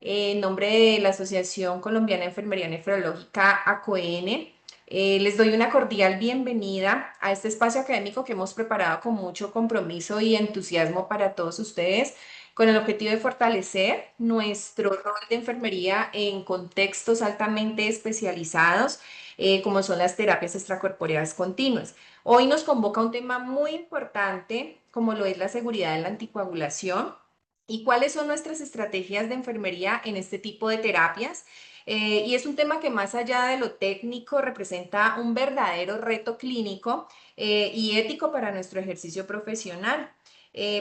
en nombre de la Asociación Colombiana de Enfermería Nefrológica, ACON. Les doy una cordial bienvenida a este espacio académico que hemos preparado con mucho compromiso y entusiasmo para todos ustedes, con el objetivo de fortalecer nuestro rol de enfermería en contextos altamente especializados, como son las terapias extracorpóreas continuas. Hoy nos convoca un tema muy importante, como lo es la seguridad de la anticoagulación y cuáles son nuestras estrategias de enfermería en este tipo de terapias. Y es un tema que más allá de lo técnico representa un verdadero reto clínico y ético para nuestro ejercicio profesional.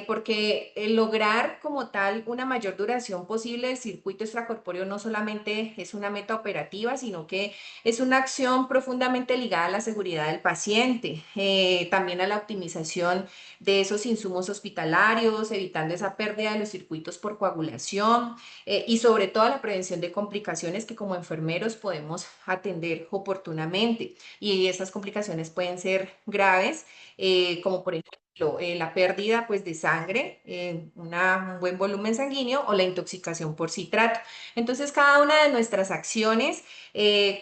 Porque el lograr como tal una mayor duración posible del circuito extracorpóreo no solamente es una meta operativa, sino que es una acción profundamente ligada a la seguridad del paciente, también a la optimización de esos insumos hospitalarios, evitando esa pérdida de los circuitos por coagulación, y sobre todo a la prevención de complicaciones que como enfermeros podemos atender oportunamente. Y esas complicaciones pueden ser graves, como por ejemplo la pérdida pues, de sangre, un buen volumen sanguíneo o la intoxicación por citrato. Entonces, cada una de nuestras acciones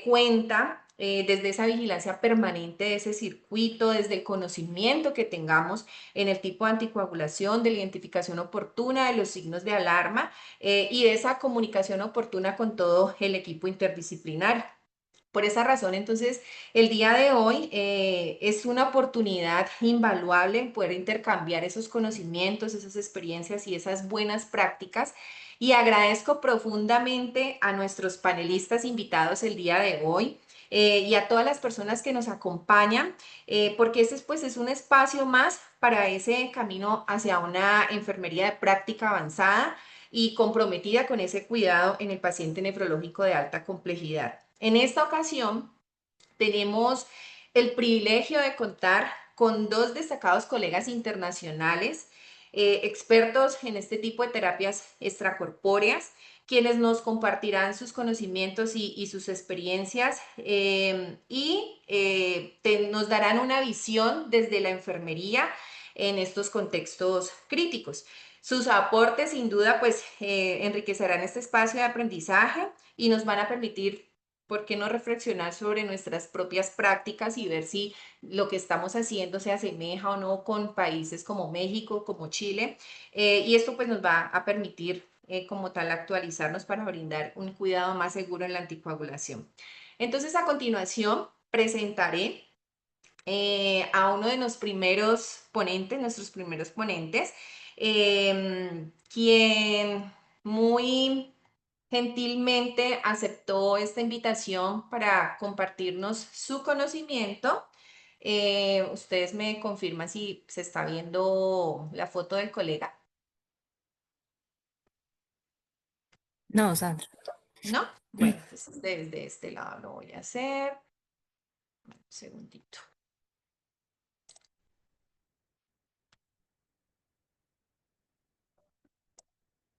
cuenta desde esa vigilancia permanente de ese circuito, desde el conocimiento que tengamos en el tipo de anticoagulación, de la identificación oportuna de los signos de alarma y de esa comunicación oportuna con todo el equipo interdisciplinario. Por esa razón, entonces, el día de hoy es una oportunidad invaluable en poder intercambiar esos conocimientos, esas experiencias y esas buenas prácticas. Y agradezco profundamente a nuestros panelistas invitados el día de hoy. Y a todas las personas que nos acompañan, porque ese pues, es un espacio más para ese camino hacia una enfermería de práctica avanzada y comprometida con ese cuidado en el paciente nefrológico de alta complejidad. En esta ocasión tenemos el privilegio de contar con dos destacados colegas internacionales, expertos en este tipo de terapias extracorpóreas, quienes nos compartirán sus conocimientos y sus experiencias nos darán una visión desde la enfermería en estos contextos críticos. Sus aportes sin duda pues enriquecerán este espacio de aprendizaje y nos van a permitir, ¿por qué no reflexionar sobre nuestras propias prácticas y ver si lo que estamos haciendo se asemeja o no con países como México, como Chile? Y esto pues nos va a permitir como tal actualizarnos para brindar un cuidado más seguro en la anticoagulación. Entonces a continuación presentaré a uno de los primeros ponentes, nuestros primeros ponentes, quien muy gentilmente aceptó esta invitación para compartirnos su conocimiento. Ustedes me confirman si se está viendo la foto del colega, No, Sandra. ¿no? Bueno, entonces desde este lado lo voy a hacer. Un segundito.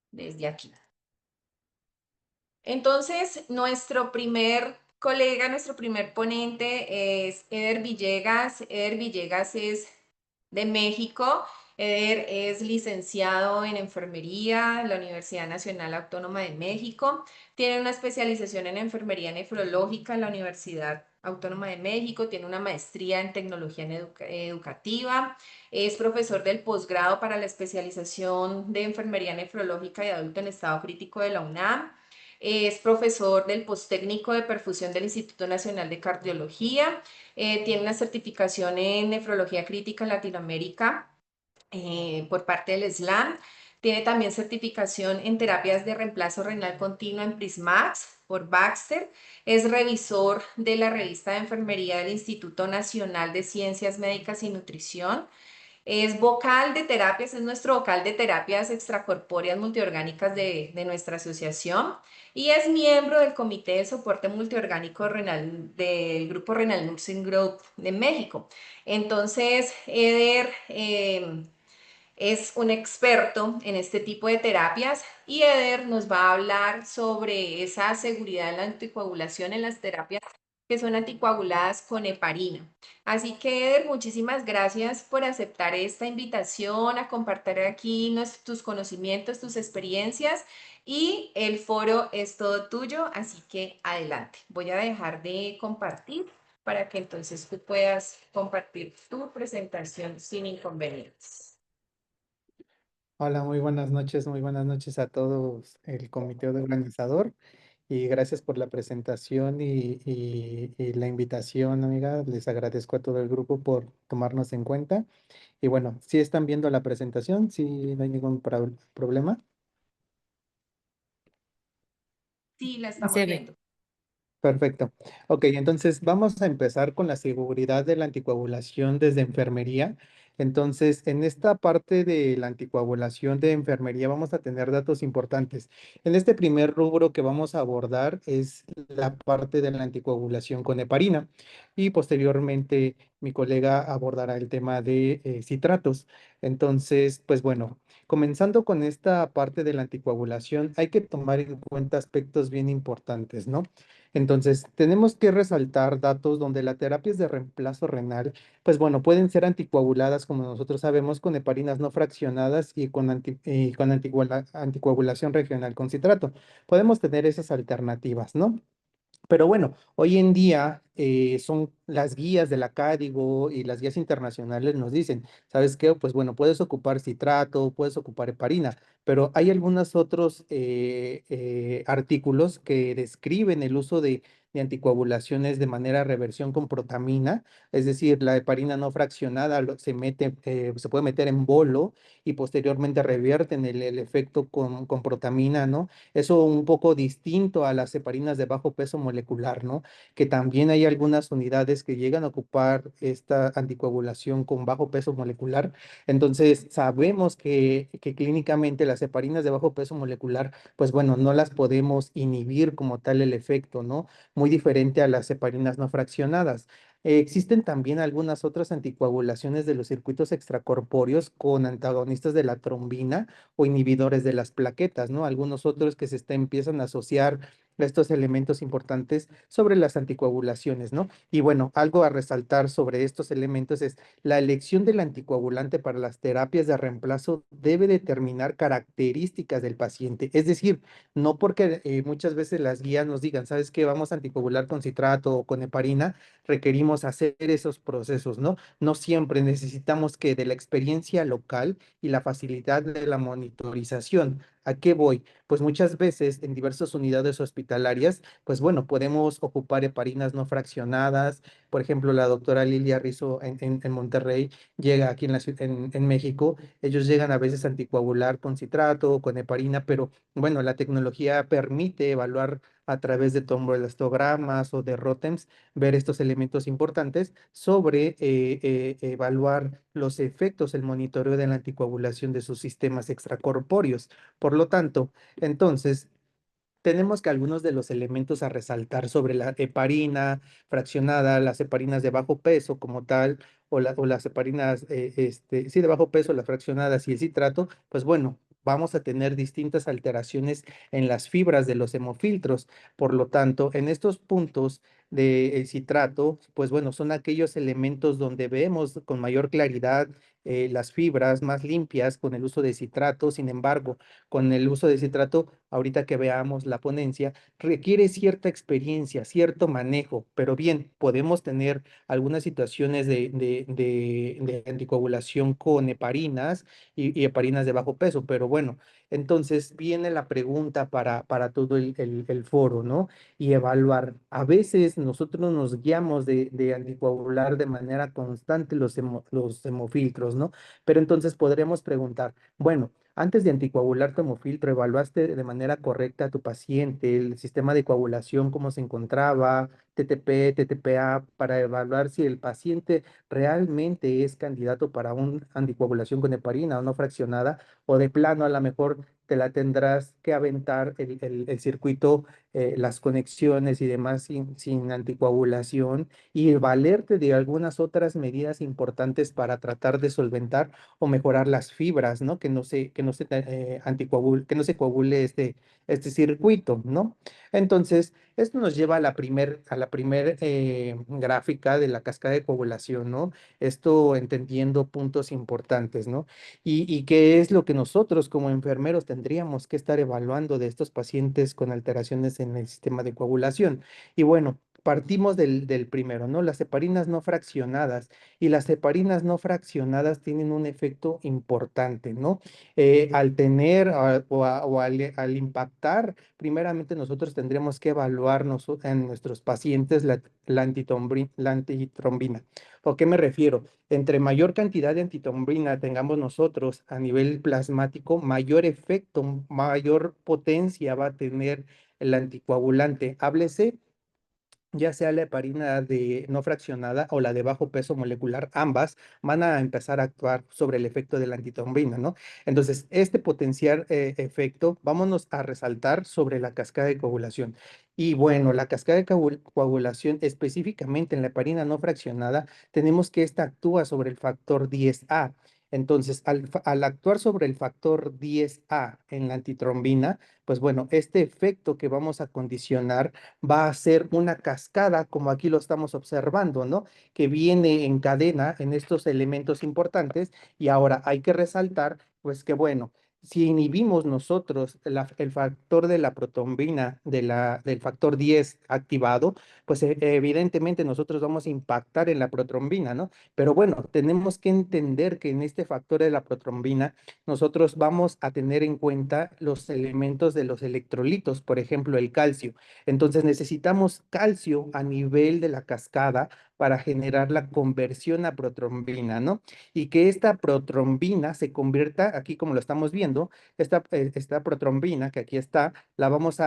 Desde aquí. Entonces, nuestro primer colega, nuestro primer ponente es Eder Villegas. Eder Villegas es de México. Eder es licenciado en enfermería en la Universidad Nacional Autónoma de México. Tiene una especialización en enfermería nefrológica en la Universidad Autónoma de México. Tiene una maestría en tecnología educativa. Es profesor del posgrado para la especialización de enfermería nefrológica y adulto en estado crítico de la UNAM. Es profesor del posttécnico de perfusión del Instituto Nacional de Cardiología. Tiene una certificación en nefrología crítica en Latinoamérica por parte del SLAM. Tiene también certificación en terapias de reemplazo renal continuo en PrisMax por Baxter. Es revisor de la revista de enfermería del Instituto Nacional de Ciencias Médicas y Nutrición. Es vocal de terapias, es nuestro vocal de terapias extracorpóreas multiorgánicas de nuestra asociación y es miembro del Comité de Soporte Multiorgánico Renal del Grupo Renal Nursing Group de México. Entonces, Eder es un experto en este tipo de terapias y Eder nos va a hablar sobre esa seguridad en la anticoagulación en las terapias que son anticoaguladas con heparina. Así que, Eder, muchísimas gracias por aceptar esta invitación a compartir aquí tus conocimientos, tus experiencias y el foro es todo tuyo, así que adelante. Voy a dejar de compartir para que entonces tú puedas compartir tu presentación sin inconvenientes. Hola, muy buenas noches a todos el comité organizador y gracias por la presentación y la invitación, amiga. Les agradezco a todo el grupo por tomarnos en cuenta. Y bueno, si están viendo la presentación, si no hay ningún problema. Sí, la Y estamos se ve. viendo. Perfecto. Ok, entonces vamos a empezar con la seguridad de la anticoagulación desde enfermería. Entonces, en esta parte de la anticoagulación de enfermería vamos a tener datos importantes. En este primer rubro que vamos a abordar es la parte de la anticoagulación con heparina y posteriormente mi colega abordará el tema de citratos. Entonces, pues bueno, comenzando con esta parte de la anticoagulación, hay que tomar en cuenta aspectos bien importantes, ¿no? Entonces, tenemos que resaltar datos donde las terapias de reemplazo renal, pues bueno, pueden ser anticoaguladas, como nosotros sabemos, con heparinas no fraccionadas y con anticoagulación regional con citrato. Podemos tener esas alternativas, ¿no? Pero bueno, hoy en día son las guías de la Cádigo y las guías internacionales nos dicen, ¿sabes qué? Pues bueno, puedes ocupar citrato, puedes ocupar heparina, pero hay algunos otros artículos que describen el uso de anticoagulaciones de manera reversión con protamina, es decir, la heparina no fraccionada se puede meter en bolo y posteriormente revierten el efecto con protamina, ¿no? Eso un poco distinto a las heparinas de bajo peso molecular, ¿no? Que también hay algunas unidades que llegan a ocupar esta anticoagulación con bajo peso molecular. Entonces, sabemos que clínicamente las heparinas de bajo peso molecular, pues bueno, no las podemos inhibir como tal el efecto, ¿no? Muy diferente a las heparinas no fraccionadas. Existen también algunas otras anticoagulaciones de los circuitos extracorpóreos con antagonistas de la trombina o inhibidores de las plaquetas, ¿no? Algunos otros que empiezan a asociar estos elementos importantes sobre las anticoagulaciones, ¿no? Y bueno, algo a resaltar sobre estos elementos es la elección del anticoagulante para las terapias de reemplazo debe determinar características del paciente, es decir, no porque muchas veces las guías nos digan, ¿sabes qué? Vamos a anticoagular con citrato o con heparina, requerimos hacer esos procesos, ¿no? No siempre necesitamos que de la experiencia local y la facilidad de la monitorización. ¿A qué voy? Pues muchas veces en diversas unidades hospitalarias, pues bueno, podemos ocupar heparinas no fraccionadas. Por ejemplo, la doctora Lilia Rizzo en Monterrey llega aquí en México. Ellos llegan a veces a anticoagular con citrato o con heparina, pero bueno, la tecnología permite evaluar a través de tomboelastogramas o de ROTEMS, ver estos elementos importantes sobre evaluar los efectos, el monitoreo de la anticoagulación de sus sistemas extracorpóreos. Por lo tanto, entonces, tenemos que algunos de los elementos a resaltar sobre la heparina fraccionada, las heparinas de bajo peso como tal, o las heparinas, sí, de bajo peso, las fraccionadas y el citrato, pues bueno, vamos a tener distintas alteraciones en las fibras de los hemofiltros. Por lo tanto, en estos puntos del citrato, pues bueno, son aquellos elementos donde vemos con mayor claridad las fibras más limpias con el uso de citrato. Sin embargo, con el uso de citrato, ahorita que veamos la ponencia, requiere cierta experiencia, cierto manejo, pero bien, podemos tener algunas situaciones de anticoagulación con heparinas y heparinas de bajo peso, pero bueno, entonces viene la pregunta para todo el foro, ¿no? Y evaluar. A veces nosotros nos guiamos de anticoagular de manera constante los hemofiltros, ¿no? Pero entonces podremos preguntar, bueno, antes de anticoagular tu hemofiltro, ¿evaluaste de manera correcta a tu paciente, el sistema de coagulación, cómo se encontraba, TTP, TTPA, para evaluar si el paciente realmente es candidato para una anticoagulación con heparina o no fraccionada, o de plano a lo mejor te la tendrás que aventar el circuito, las conexiones y demás sin anticoagulación y valerte de algunas otras medidas importantes para tratar de solventar o mejorar las fibras, ¿no? Que que no se coagule este circuito, ¿no? Entonces, esto nos lleva a la primer gráfica de la cascada de coagulación, ¿no? Esto entendiendo puntos importantes, ¿no? Y qué es lo que nosotros como enfermeros tendríamos que estar evaluando de estos pacientes con alteraciones en el sistema de coagulación. Y bueno, partimos del primero, ¿no? Las heparinas no fraccionadas. Y las heparinas no fraccionadas tienen un efecto importante, ¿no? Al tener al impactar, primeramente nosotros tendríamos que evaluar en nuestros pacientes la antitrombina. ¿A qué me refiero? Entre mayor cantidad de antitrombina tengamos nosotros a nivel plasmático, mayor efecto, mayor potencia va a tener el anticoagulante. Háblese ya sea la heparina de no fraccionada o la de bajo peso molecular, ambas van a empezar a actuar sobre el efecto de la antitrombina, ¿no? Entonces, este potencial efecto, vámonos a resaltar sobre la cascada de coagulación. Y bueno, la cascada de coagulación, específicamente en la heparina no fraccionada, tenemos que esta actúa sobre el factor 10A. Entonces, al actuar sobre el factor 10A en la antitrombina, pues bueno, este efecto que vamos a condicionar va a ser una cascada, como aquí lo estamos observando, ¿no? Que viene en cadena en estos elementos importantes y ahora hay que resaltar, pues que bueno, si inhibimos nosotros el factor de la protrombina, del factor 10 activado, pues evidentemente nosotros vamos a impactar en la protrombina, ¿no? Pero bueno, tenemos que entender que en este factor de la protrombina nosotros vamos a tener en cuenta los elementos de los electrolitos, por ejemplo, el calcio. Entonces necesitamos calcio a nivel de la cascada para generar la conversión a protrombina, ¿no? Y que esta protrombina se convierta, aquí como lo estamos viendo, esta protrombina que aquí está, la vamos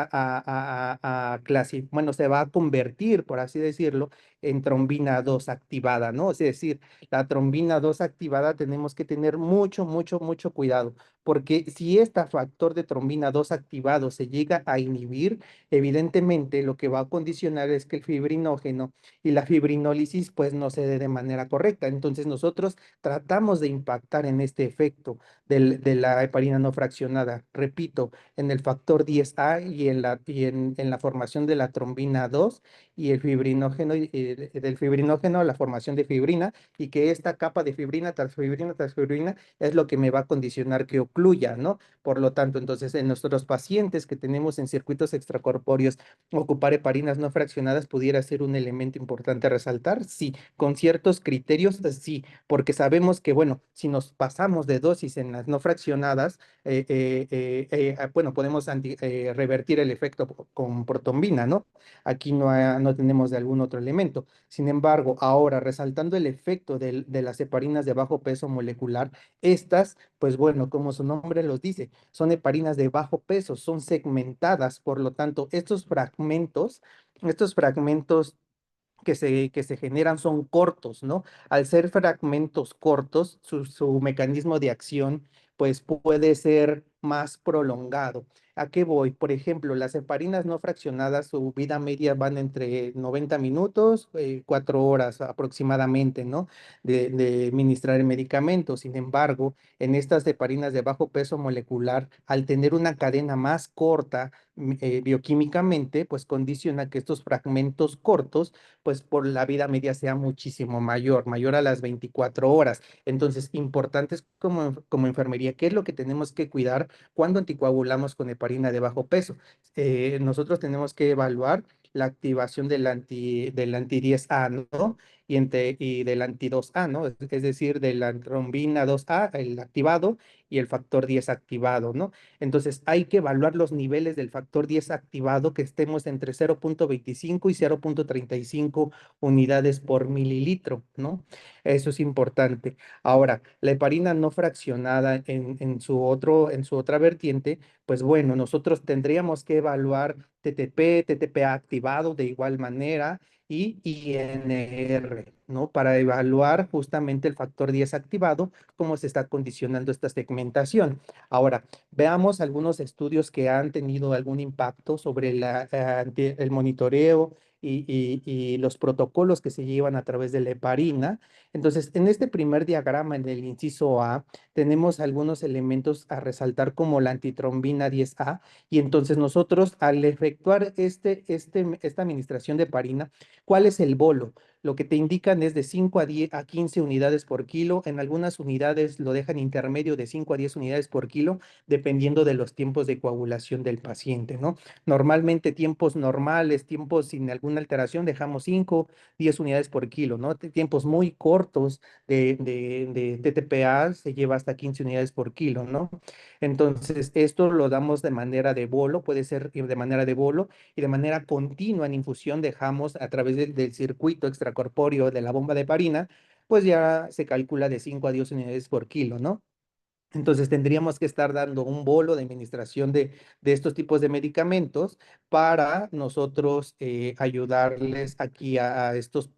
bueno, se va a convertir, por así decirlo, en trombina 2 activada, ¿no? Es decir, la trombina 2 activada tenemos que tener mucho, mucho, mucho cuidado, porque si este factor de trombina 2 activado se llega a inhibir, evidentemente lo que va a condicionar es que el fibrinógeno y la fibrinólisis pues no se dé de manera correcta. Entonces nosotros tratamos de impactar en este efecto de la heparina no fraccionada, repito, en el factor 10A y en la formación de la trombina 2 y el fibrinógeno, del fibrinógeno, la formación de fibrina, y que esta capa de fibrina tras fibrina es lo que me va a condicionar que ocluya, ¿no? Por lo tanto, entonces, en nuestros pacientes que tenemos en circuitos extracorpóreos, ocupar heparinas no fraccionadas pudiera ser un elemento importante a resaltar. Sí, con ciertos criterios, sí, porque sabemos que, bueno, si nos pasamos de dosis en las no fraccionadas, bueno, podemos revertir el efecto con protombina, ¿no? Aquí no tenemos de algún otro elemento. Sin embargo, ahora, resaltando el efecto de las heparinas de bajo peso molecular, estas, pues bueno, como su nombre los dice, son heparinas de bajo peso, son segmentadas, por lo tanto, estos fragmentos que se generan son cortos, ¿no? Al ser fragmentos cortos, su mecanismo de acción, pues puede ser más prolongado. ¿A qué voy? Por ejemplo, las heparinas no fraccionadas, su vida media van entre 90 minutos, 4 horas aproximadamente, ¿no? De administrar el medicamento. Sin embargo, en estas heparinas de bajo peso molecular, al tener una cadena más corta, bioquímicamente, pues condiciona que estos fragmentos cortos pues por la vida media sea muchísimo mayor a las 24 horas. Entonces, importantes como enfermería, ¿qué es lo que tenemos que cuidar cuando anticoagulamos con heparina de bajo peso? Nosotros tenemos que evaluar la activación del anti 10A, ¿no? Y del anti 2A, ¿no? Es decir, de la trombina 2A, el activado, y el factor 10 activado, ¿no? Entonces, hay que evaluar los niveles del factor 10 activado que estemos entre 0,25 y 0,35 unidades por mililitro, ¿no? Eso es importante. Ahora, la heparina no fraccionada en su otra vertiente, pues bueno, nosotros tendríamos que evaluar TTP, TTPA activado de igual manera y INR, ¿no? Para evaluar justamente el factor 10 activado, cómo se está condicionando esta segmentación. Ahora, veamos algunos estudios que han tenido algún impacto sobre el monitoreo y los protocolos que se llevan a través de la heparina. Entonces, en este primer diagrama, en el inciso A, tenemos algunos elementos a resaltar como la antitrombina 10A, y entonces nosotros al efectuar esta administración de heparina, ¿cuál es el bolo? Lo que te indican es de 5 a 10 a 15 unidades por kilo. En algunas unidades lo dejan intermedio de 5 a 10 unidades por kilo, dependiendo de los tiempos de coagulación del paciente, ¿no? Normalmente tiempos normales, tiempos sin alguna alteración, dejamos 5, 10 unidades por kilo, ¿no? Tiempos muy cortos de TTPA se lleva hasta 15 unidades por kilo, ¿no? Entonces, esto lo damos de manera de bolo, puede ser de manera de bolo, y de manera continua en infusión dejamos a través del circuito extracorpóreo de la bomba de heparina, pues ya se calcula de 5 a 10 unidades por kilo, ¿no? Entonces tendríamos que estar dando un bolo de administración de estos tipos de medicamentos para nosotros ayudarles aquí a estos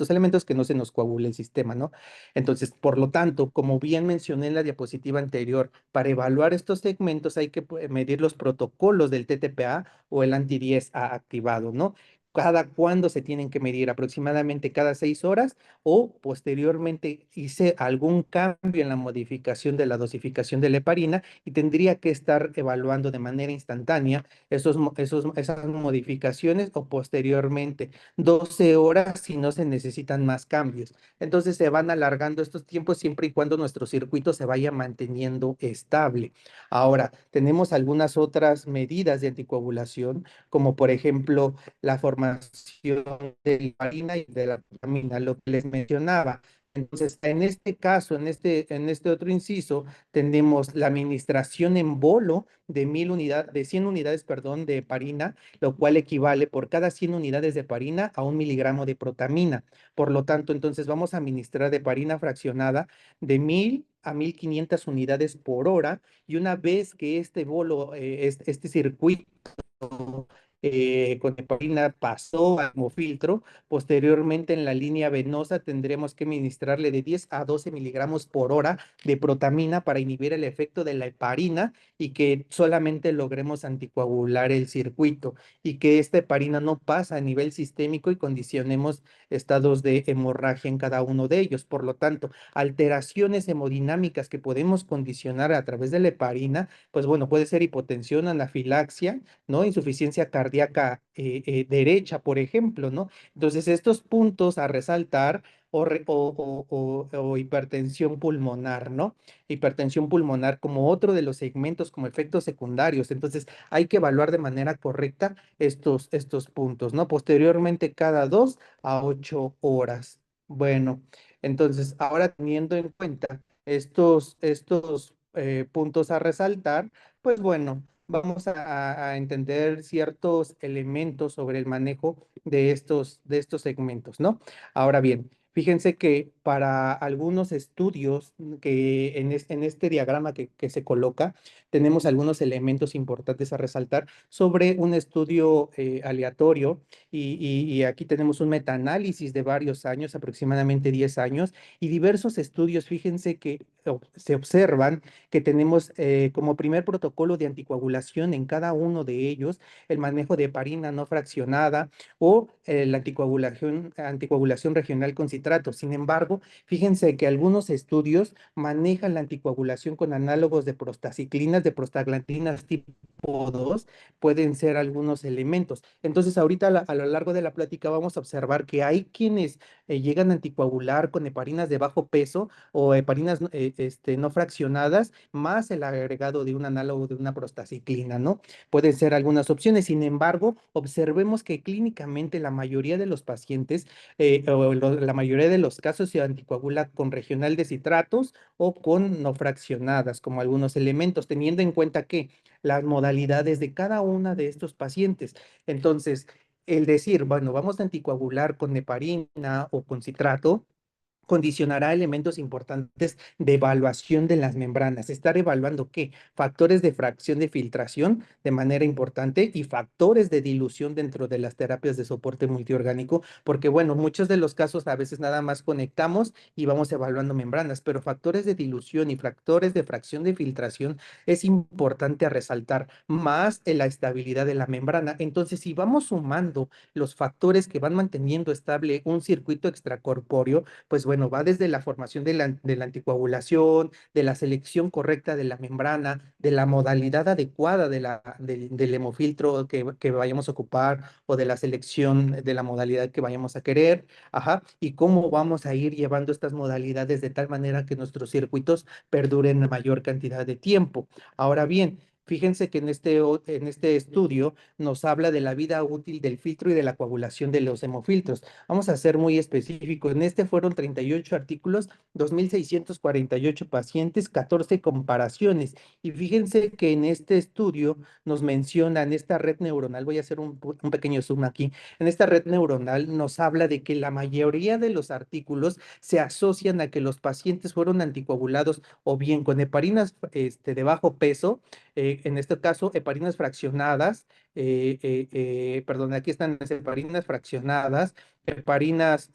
elementos que no se nos coagule el sistema, ¿no? Entonces, por lo tanto, como bien mencioné en la diapositiva anterior, para evaluar estos segmentos hay que medir los protocolos del TTPA o el anti-10A activado, ¿no? Cada cuándo se tienen que medir, aproximadamente cada 6 horas, o posteriormente hice algún cambio en la modificación de la dosificación de la heparina y tendría que estar evaluando de manera instantánea esas modificaciones, o posteriormente 12 horas si no se necesitan más cambios. Entonces se van alargando estos tiempos siempre y cuando nuestro circuito se vaya manteniendo estable. Ahora, tenemos algunas otras medidas de anticoagulación, como por ejemplo la formación de la heparina y de la protamina, lo que les mencionaba. Entonces, en este caso, en este otro inciso, tenemos la administración en bolo de 1000 unidades, de 100 unidades, perdón, de heparina, lo cual equivale por cada 100 unidades de heparina a 1 miligramo de protamina. Por lo tanto, entonces vamos a administrar heparina fraccionada de 1000 a 1500 unidades por hora, y una vez que este bolo, este circuito con heparina pasó al hemofiltro, posteriormente en la línea venosa tendremos que ministrarle de 10 a 12 miligramos por hora de protamina para inhibir el efecto de la heparina y que solamente logremos anticoagular el circuito, y que esta heparina no pasa a nivel sistémico y condicionemos estados de hemorragia en cada uno de ellos. Por lo tanto, alteraciones hemodinámicas que podemos condicionar a través de la heparina, pues bueno, puede ser hipotensión, anafilaxia, ¿no? Insuficiencia cardíaca derecha, por ejemplo, ¿no? Entonces, estos puntos a resaltar, o hipertensión pulmonar, ¿no? Hipertensión pulmonar como otro de los segmentos como efectos secundarios. Entonces, hay que evaluar de manera correcta estos puntos, ¿no? Posteriormente, cada 2 a 8 horas. Bueno, entonces, ahora teniendo en cuenta estos puntos a resaltar, pues bueno, vamos a entender ciertos elementos sobre el manejo de estos segmentos, ¿no? Ahora bien, fíjense que para algunos estudios que en este diagrama que se coloca, tenemos algunos elementos importantes a resaltar sobre un estudio aleatorio, y aquí tenemos un metaanálisis de varios años, aproximadamente 10 años, y diversos estudios. Fíjense que se observan que tenemos como primer protocolo de anticoagulación en cada uno de ellos el manejo de heparina no fraccionada o la anticoagulación regional con citrato. Sin embargo, fíjense que algunos estudios manejan la anticoagulación con análogos de prostaciclinas, de prostaglandinas tipo 2, pueden ser algunos elementos. Entonces, ahorita a lo largo de la plática vamos a observar que hay quienes llegan a anticoagular con heparinas de bajo peso o heparinas no fraccionadas, más el agregado de un análogo de una prostaciclina, ¿no? Pueden ser algunas opciones. Sin embargo, observemos que clínicamente la mayoría de los pacientes, la mayoría de los casos se anticoagula con regional de citratos o con no fraccionadas, como algunos elementos, teniendo en cuenta que las modalidades de cada una de estos pacientes. Entonces, el decir, bueno, vamos a anticoagular con heparina o con citrato, condicionará elementos importantes de evaluación de las membranas. Estar evaluando qué factores de fracción de filtración de manera importante y factores de dilución dentro de las terapias de soporte multiorgánico, porque bueno, muchos de los casos a veces nada más conectamos y vamos evaluando membranas, pero factores de dilución y factores de fracción de filtración es importante a resaltar, más en la estabilidad de la membrana. Entonces, si vamos sumando los factores que van manteniendo estable un circuito extracorpóreo, pues bueno, va desde la formación de la anticoagulación, de la selección correcta de la membrana, de la modalidad adecuada del hemofiltro que vayamos a ocupar o de la selección de la modalidad que vayamos a querer, ajá, y cómo vamos a ir llevando estas modalidades de tal manera que nuestros circuitos perduren la mayor cantidad de tiempo. Ahora bien, fíjense que en este estudio nos habla de la vida útil del filtro y de la coagulación de los hemofiltros. Vamos a ser muy específicos. En este fueron 38 artículos, 2.648 pacientes, 14 comparaciones. Y fíjense que en este estudio nos mencionan esta red neuronal, voy a hacer un pequeño zoom aquí, en esta red neuronal nos habla de que la mayoría de los artículos se asocian a que los pacientes fueron anticoagulados o bien con heparinas de bajo peso, en este caso heparinas fraccionadas, perdón, aquí están las heparinas fraccionadas, heparinas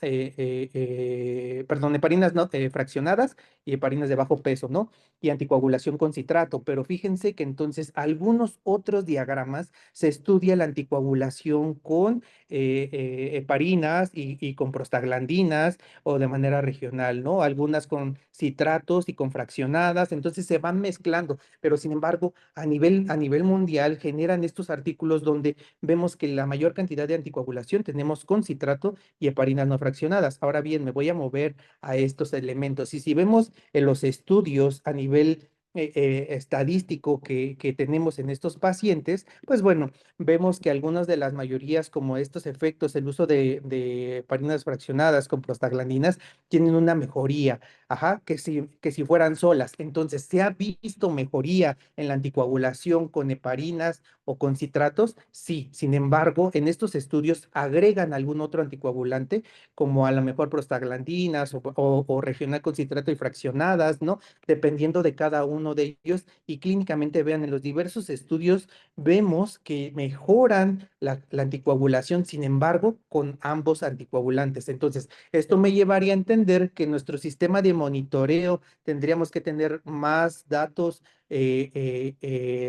no, fraccionadas y heparinas de bajo peso, ¿no? Y anticoagulación con citrato, pero fíjense que entonces algunos otros diagramas se estudia la anticoagulación con heparinas y con prostaglandinas o de manera regional, ¿no? Algunas con citratos y con fraccionadas, entonces se van mezclando, pero sin embargo, a nivel mundial generan estos artículos donde vemos que la mayor cantidad de anticoagulación tenemos con citrato y heparinas no fraccionadas. Ahora bien, me voy a mover a estos elementos y si vemos en los estudios a nivel estadístico que tenemos en estos pacientes, pues bueno, vemos que algunas de las mayorías, como estos efectos, el uso de heparinas fraccionadas con prostaglandinas, tienen una mejoría, ajá, que si fueran solas. Entonces, ¿se ha visto mejoría en la anticoagulación con heparinas o con citratos? Sí. Sin embargo, en estos estudios agregan algún otro anticoagulante, como a lo mejor prostaglandinas o regional con citrato y fraccionadas, ¿no? Dependiendo de cada uno de ellos. Y clínicamente, vean, en los diversos estudios vemos que mejoran la anticoagulación, sin embargo, con ambos anticoagulantes. Entonces, esto me llevaría a entender que nuestro sistema de monitoreo tendríamos que tener más datos de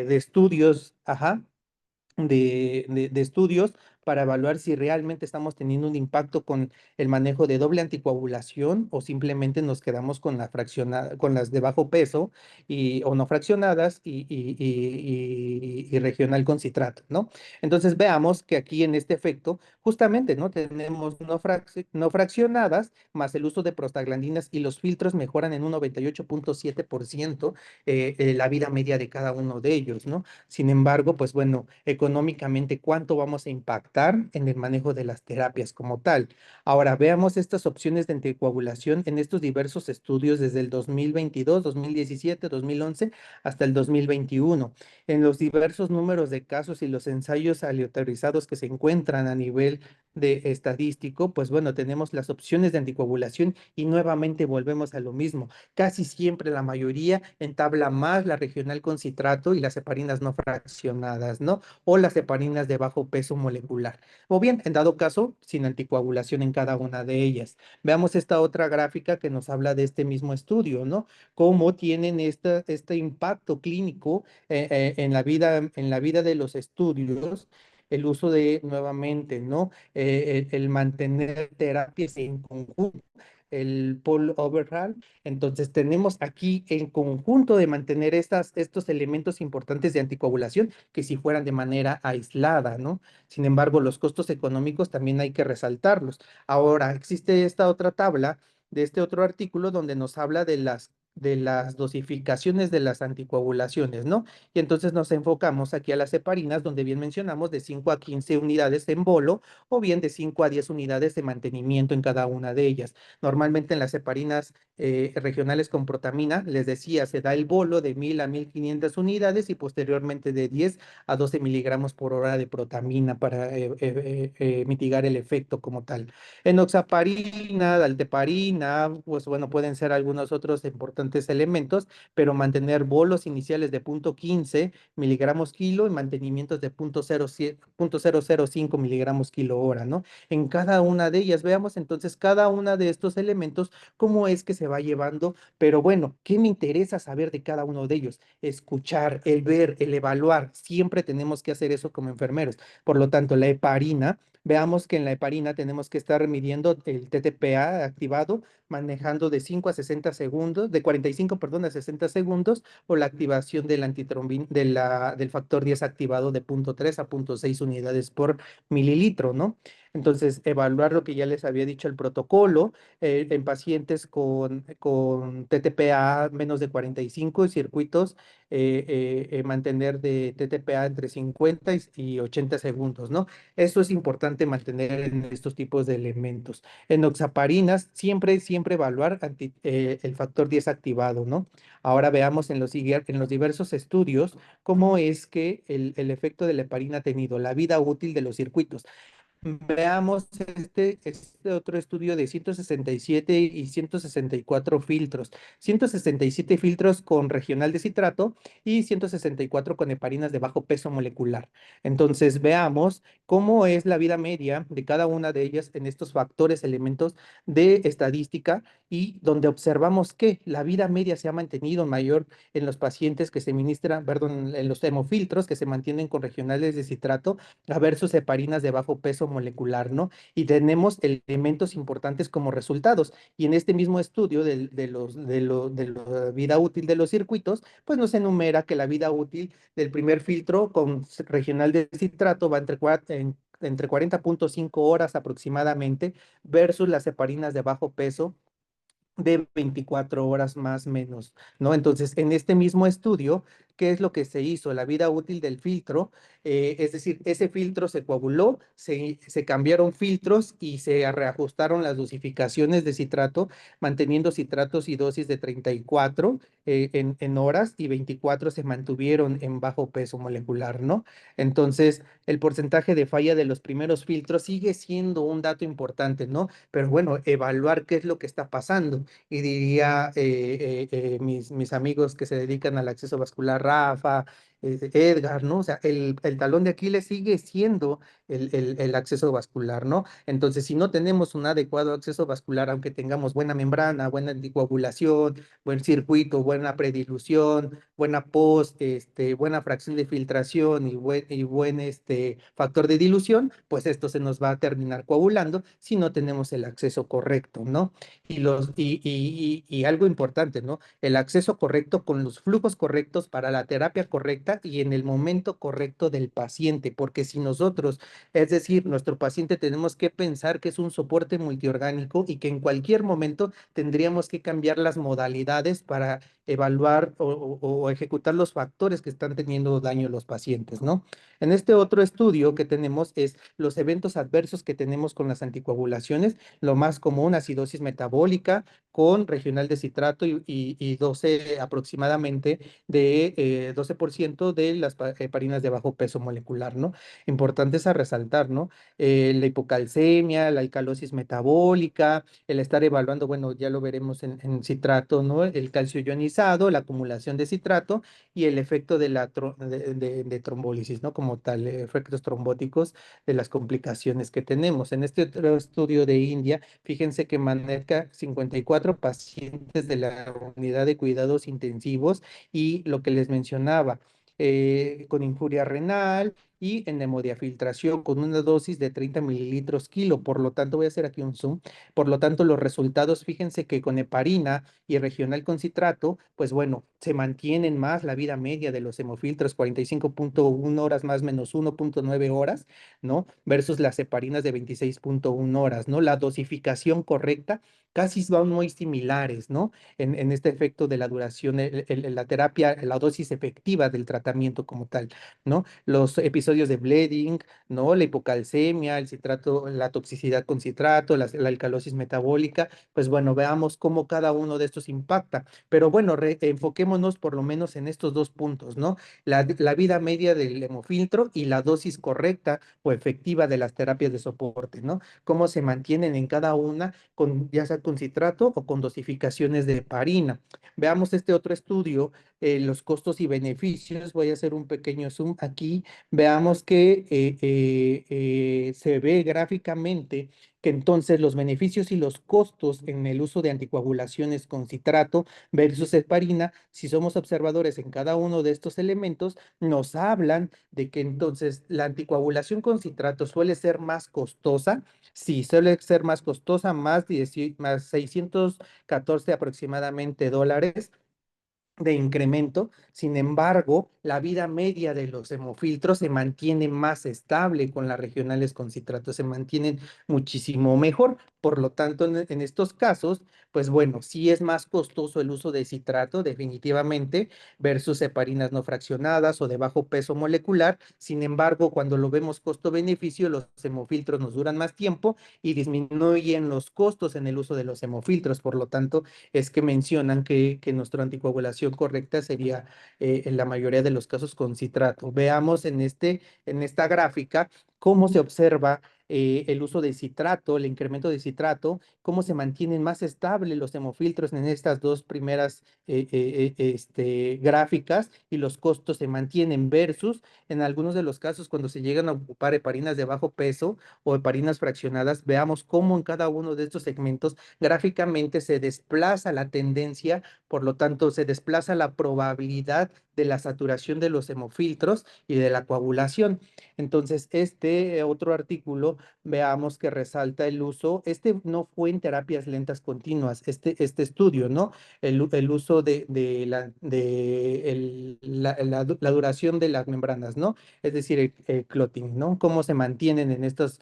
estudios, ajá, de estudios para evaluar si realmente estamos teniendo un impacto con el manejo de doble anticoagulación o simplemente nos quedamos con con las de bajo peso o no fraccionadas y regional con citrato, ¿no? Entonces veamos que aquí en este efecto, justamente, ¿no? Tenemos no fraccionadas más el uso de prostaglandinas y los filtros mejoran en un 98.7% la vida media de cada uno de ellos, ¿no? Sin embargo, pues bueno, económicamente, ¿cuánto vamos a impactar en el manejo de las terapias como tal? Ahora, veamos estas opciones de anticoagulación en estos diversos estudios desde el 2022, 2017, 2011 hasta el 2021. En los diversos números de casos y los ensayos aleatorizados que se encuentran a nivel de estadístico, pues bueno, tenemos las opciones de anticoagulación y nuevamente volvemos a lo mismo. Casi siempre la mayoría entabla más la regional con citrato y las heparinas no fraccionadas, ¿no? O las heparinas de bajo peso molecular. O bien, en dado caso, sin anticoagulación en cada una de ellas. Veamos esta otra gráfica que nos habla de este mismo estudio, ¿no? Cómo tienen este impacto clínico en la vida de los estudios, el uso de, nuevamente, ¿no? El mantener terapias en conjunto, el pull overall. Entonces tenemos aquí en conjunto de mantener estos elementos importantes de anticoagulación que si fueran de manera aislada, ¿no? Sin embargo, los costos económicos también hay que resaltarlos. Ahora, existe esta otra tabla de este otro artículo donde nos habla de las dosificaciones de las anticoagulaciones, ¿no? Y entonces nos enfocamos aquí a las heparinas, donde bien mencionamos de 5 a 15 unidades en bolo o bien de 5 a 10 unidades de mantenimiento en cada una de ellas. Normalmente en las heparinas regionales con protamina, les decía, se da el bolo de 1000 a 1500 unidades y posteriormente de 10 a 12 miligramos por hora de protamina para mitigar el efecto como tal. Enoxaparina, dalteparina, pues bueno, pueden ser algunos otros importantes elementos, pero mantener bolos iniciales de 0.15 miligramos kilo y mantenimientos de 0.005 miligramos kilo hora, ¿no? En cada una de ellas, veamos entonces cada una de estos elementos, cómo es que se va llevando, pero bueno, ¿qué me interesa saber de cada uno de ellos? Escuchar, el ver, el evaluar, siempre tenemos que hacer eso como enfermeros. Por lo tanto, la heparina, veamos que en la heparina tenemos que estar midiendo el TTPA activado, manejando de 5 a 60 segundos, de 45, perdón, a 60 segundos, o la activación del antitrombin, del factor 10 activado de 0.3 a 0.6 unidades por mililitro, ¿no? Entonces, evaluar lo que ya les había dicho el protocolo en pacientes con TTPA menos de 45 y circuitos, mantener de TTPA entre 50 y 80 segundos, ¿no? Eso es importante mantener en estos tipos de elementos. En oxaparinas, siempre, siempre evaluar el factor 10 activado, ¿no? Ahora veamos en los diversos estudios cómo es que el efecto de la heparina ha tenido, la vida útil de los circuitos. Veamos este otro estudio de 167 y 164 filtros. 167 filtros con regional de citrato y 164 con heparinas de bajo peso molecular. Entonces, veamos cómo es la vida media de cada una de ellas en estos factores, elementos de estadística y donde observamos que la vida media se ha mantenido mayor en los pacientes que se ministran, perdón, en los hemofiltros que se mantienen con regionales de citrato a ver sus heparinas de bajo peso molecular, ¿no? Y tenemos elementos importantes como resultados. Y en este mismo estudio de la vida útil de los circuitos, pues nos enumera que la vida útil del primer filtro con regional de citrato va entre 40.5 horas aproximadamente versus las heparinas de bajo peso de 24 horas más menos, ¿no? Entonces, en este mismo estudio, ¿qué es lo que se hizo? La vida útil del filtro, es decir, ese filtro se coaguló, se cambiaron filtros y se reajustaron las dosificaciones de citrato, manteniendo citratos y dosis de 34 en horas y 24 se mantuvieron en bajo peso molecular, ¿no? Entonces, el porcentaje de falla de los primeros filtros sigue siendo un dato importante, ¿no? Pero bueno, evaluar qué es lo que está pasando. Y diría mis amigos que se dedican al acceso vascular, Rafa, Edgar, ¿no? O sea, el talón de Aquiles sigue siendo el acceso vascular, ¿no? Entonces, si no tenemos un adecuado acceso vascular, aunque tengamos buena membrana, buena anticoagulación, buen circuito, buena predilución, buena post, buena fracción de filtración y buen factor de dilución, pues esto se nos va a terminar coagulando si no tenemos el acceso correcto, ¿no? Y algo importante, ¿no? El acceso correcto con los flujos correctos para la terapia correcta y en el momento correcto del paciente, porque si nosotros, es decir, nuestro paciente tenemos que pensar que es un soporte multiorgánico y que en cualquier momento tendríamos que cambiar las modalidades para evaluar o ejecutar los factores que están teniendo daño los pacientes, ¿no? En este otro estudio que tenemos es los eventos adversos que tenemos con las anticoagulaciones, lo más común, acidosis metabólica con regional de citrato y 12 aproximadamente de 12% de las heparinas de bajo peso molecular, ¿no? Importantes a resaltar, ¿no? La hipocalcemia, la alcalosis metabólica, el estar evaluando, bueno, ya lo veremos en citrato, ¿no? El calcio ionizado, la acumulación de citrato y el efecto de trombólisis, ¿no? Como tal, efectos trombóticos de las complicaciones que tenemos. En este otro estudio de India, fíjense que maneja 54 pacientes de la unidad de cuidados intensivos y lo que les mencionaba, con infuria renal y en hemodiafiltración con una dosis de 30 mililitros kilo. Por lo tanto, voy a hacer aquí un zoom. Por lo tanto, los resultados, fíjense que con heparina y regional con citrato, pues bueno, se mantienen más la vida media de los hemofiltros, 45.1 horas más menos 1.9 horas, ¿no? Versus las heparinas de 26.1 horas, ¿no? La dosificación correcta casi son muy similares, ¿no? En este efecto de la duración, la terapia, la dosis efectiva del tratamiento como tal, ¿no? Los episodios de bleeding, ¿no? La hipocalcemia, el citrato, la toxicidad con citrato, la alcalosis metabólica, pues bueno, veamos cómo cada uno de estos impacta. Pero bueno, enfoquémonos por lo menos en estos dos puntos, ¿no? La vida media del hemofiltro y la dosis correcta o efectiva de las terapias de soporte, ¿no? Cómo se mantienen en cada una, con, ya sea con citrato o con dosificaciones de heparina. Veamos este otro estudio, los costos y beneficios. Voy a hacer un pequeño zoom aquí. Veamos que se ve gráficamente que entonces los beneficios y los costos en el uso de anticoagulaciones con citrato versus heparina, si somos observadores en cada uno de estos elementos, nos hablan de que entonces la anticoagulación con citrato suele ser más costosa. Sí, suele ser más costosa, más 614 aproximadamente dólares de incremento. Sin embargo, la vida media de los hemofiltros se mantiene más estable con las regionales con citrato, se mantienen muchísimo mejor. Por lo tanto, en estos casos, pues bueno, sí es más costoso el uso de citrato, definitivamente, versus heparinas no fraccionadas o de bajo peso molecular. Sin embargo, cuando lo vemos costo-beneficio, los hemofiltros nos duran más tiempo y disminuyen los costos en el uso de los hemofiltros. Por lo tanto, es que mencionan que nuestra anticoagulación correcta sería en la mayoría de los casos con citrato. Veamos en esta gráfica cómo se observa el uso de citrato, el incremento de citrato, cómo se mantienen más estables los hemofiltros en estas dos primeras gráficas y los costos se mantienen versus en algunos de los casos cuando se llegan a ocupar heparinas de bajo peso o heparinas fraccionadas, veamos cómo en cada uno de estos segmentos gráficamente se desplaza la tendencia, por lo tanto se desplaza la probabilidad de la saturación de los hemofiltros y de la coagulación. Entonces, este otro artículo, veamos que resalta el uso, este no fue en terapias lentas continuas, este estudio, ¿no? El uso la duración de las membranas, ¿no? Es decir, el clotting, ¿no? Cómo se mantienen en estos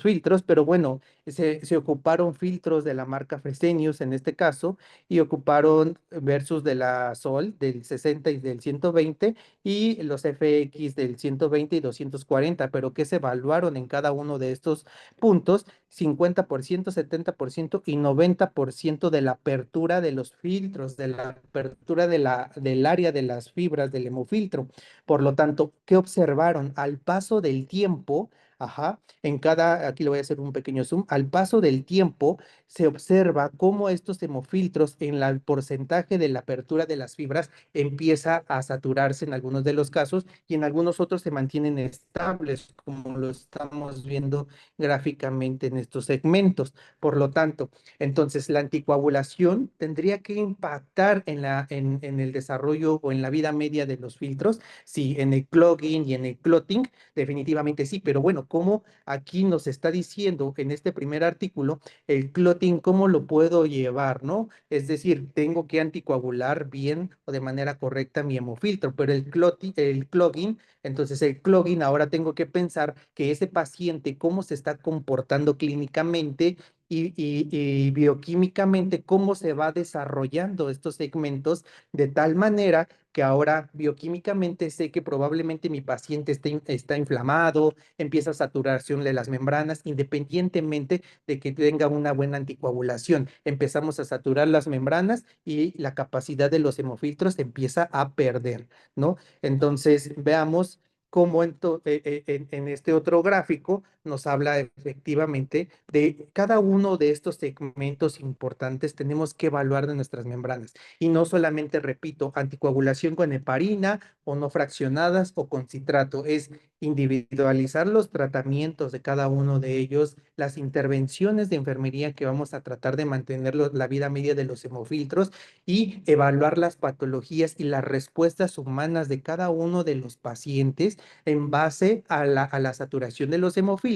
filtros, pero bueno, se ocuparon filtros de la marca Fresenius en este caso y ocuparon versus de la Sol del 60 y del 120 y los FX del 120 y 240, pero que se evaluaron en cada uno de estos puntos, 50%, 70% y 90% de la apertura de los filtros, de la apertura del área de las fibras del hemofiltro. Por lo tanto, ¿qué observaron? Al paso del tiempo, ajá, aquí le voy a hacer un pequeño zoom, al paso del tiempo se observa cómo estos hemofiltros en el porcentaje de la apertura de las fibras empieza a saturarse en algunos de los casos y en algunos otros se mantienen estables, como lo estamos viendo gráficamente en estos segmentos. Por lo tanto, entonces la anticoagulación tendría que impactar en el desarrollo o en la vida media de los filtros, sí, en el clogging y en el clotting, definitivamente sí, pero bueno, como aquí nos está diciendo en este primer artículo, el clotting, ¿cómo lo puedo llevar, no? Es decir, tengo que anticoagular bien o de manera correcta mi hemofiltro, pero el clogging, entonces el clogging ahora tengo que pensar que ese paciente, cómo se está comportando clínicamente y bioquímicamente, cómo se va desarrollando estos segmentos de tal manera que ahora bioquímicamente sé que probablemente mi paciente está inflamado, empieza saturación de las membranas, independientemente de que tenga una buena anticoagulación. Empezamos a saturar las membranas y la capacidad de los hemofiltros empieza a perder, ¿no? Entonces, veamos cómo en este otro gráfico nos habla efectivamente de cada uno de estos segmentos importantes tenemos que evaluar de nuestras membranas. Y no solamente, repito, anticoagulación con heparina o no fraccionadas o con citrato, es individualizar los tratamientos de cada uno de ellos, las intervenciones de enfermería que vamos a tratar de mantener la vida media de los hemofiltros y evaluar las patologías y las respuestas humanas de cada uno de los pacientes en base a la saturación de los hemofiltros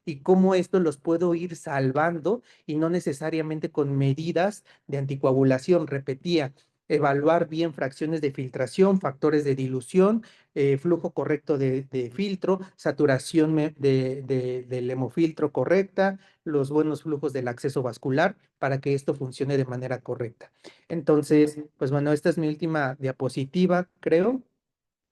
y cómo esto los puedo ir salvando y no necesariamente con medidas de anticoagulación. Repetía, evaluar bien fracciones de filtración, factores de dilución, flujo correcto de filtro, saturación del hemofiltro correcta, los buenos flujos del acceso vascular para que esto funcione de manera correcta. Entonces, pues bueno, esta es mi última diapositiva, creo.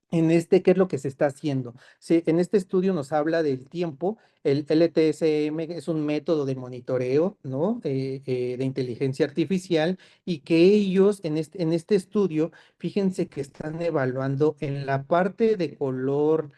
En este, ¿qué es lo que se está haciendo? En este estudio nos habla del tiempo. El LTSM es un método de monitoreo, ¿no? De inteligencia artificial y que ellos en este estudio, fíjense que están evaluando en la parte de color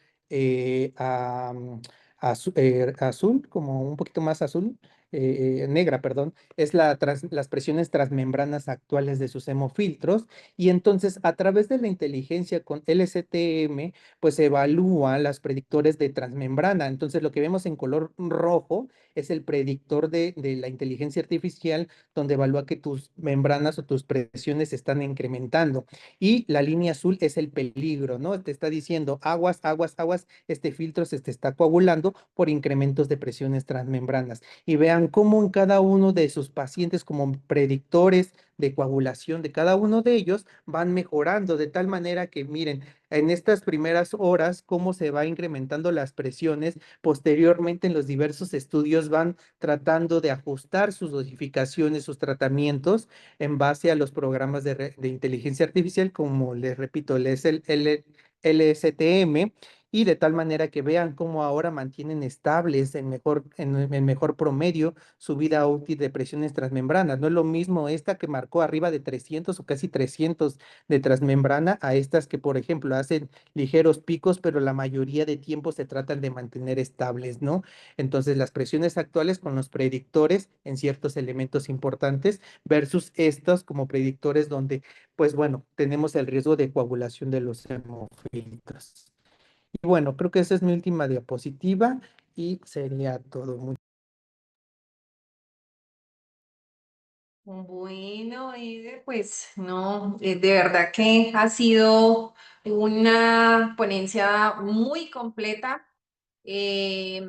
azul, como un poquito más azul, negra, perdón, es las presiones transmembranas actuales de sus hemofiltros y entonces, a través de la inteligencia con LSTM, pues se evalúan las predictores de transmembrana. Entonces, lo que vemos en color rojo es el predictor de la inteligencia artificial, donde evalúa que tus membranas o tus presiones se están incrementando. Y la línea azul es el peligro, ¿no? Te está diciendo, aguas, aguas, aguas, este filtro se te está coagulando por incrementos de presiones transmembranas. Y vean cómo en cada uno de sus pacientes, como predictores de coagulación de cada uno de ellos van mejorando de tal manera que miren en estas primeras horas cómo se va incrementando las presiones. Posteriormente en los diversos estudios van tratando de ajustar sus dosificaciones, sus tratamientos en base a los programas de inteligencia artificial, como les repito, es el LSTM, y de tal manera que vean cómo ahora mantienen estables en mejor promedio su vida útil de presiones transmembranas. No es lo mismo esta que marcó arriba de 300 o casi 300 de transmembrana a estas que, por ejemplo, hacen ligeros picos, pero la mayoría de tiempo se tratan de mantener estables, ¿no? Entonces, las presiones actuales con los predictores en ciertos elementos importantes versus estos como predictores donde, pues bueno, tenemos el riesgo de coagulación de los hemofiltros. Y bueno, creo que esa es mi última diapositiva y sería todo. Bueno, Eder, pues no, de verdad que ha sido una ponencia muy completa. Eh,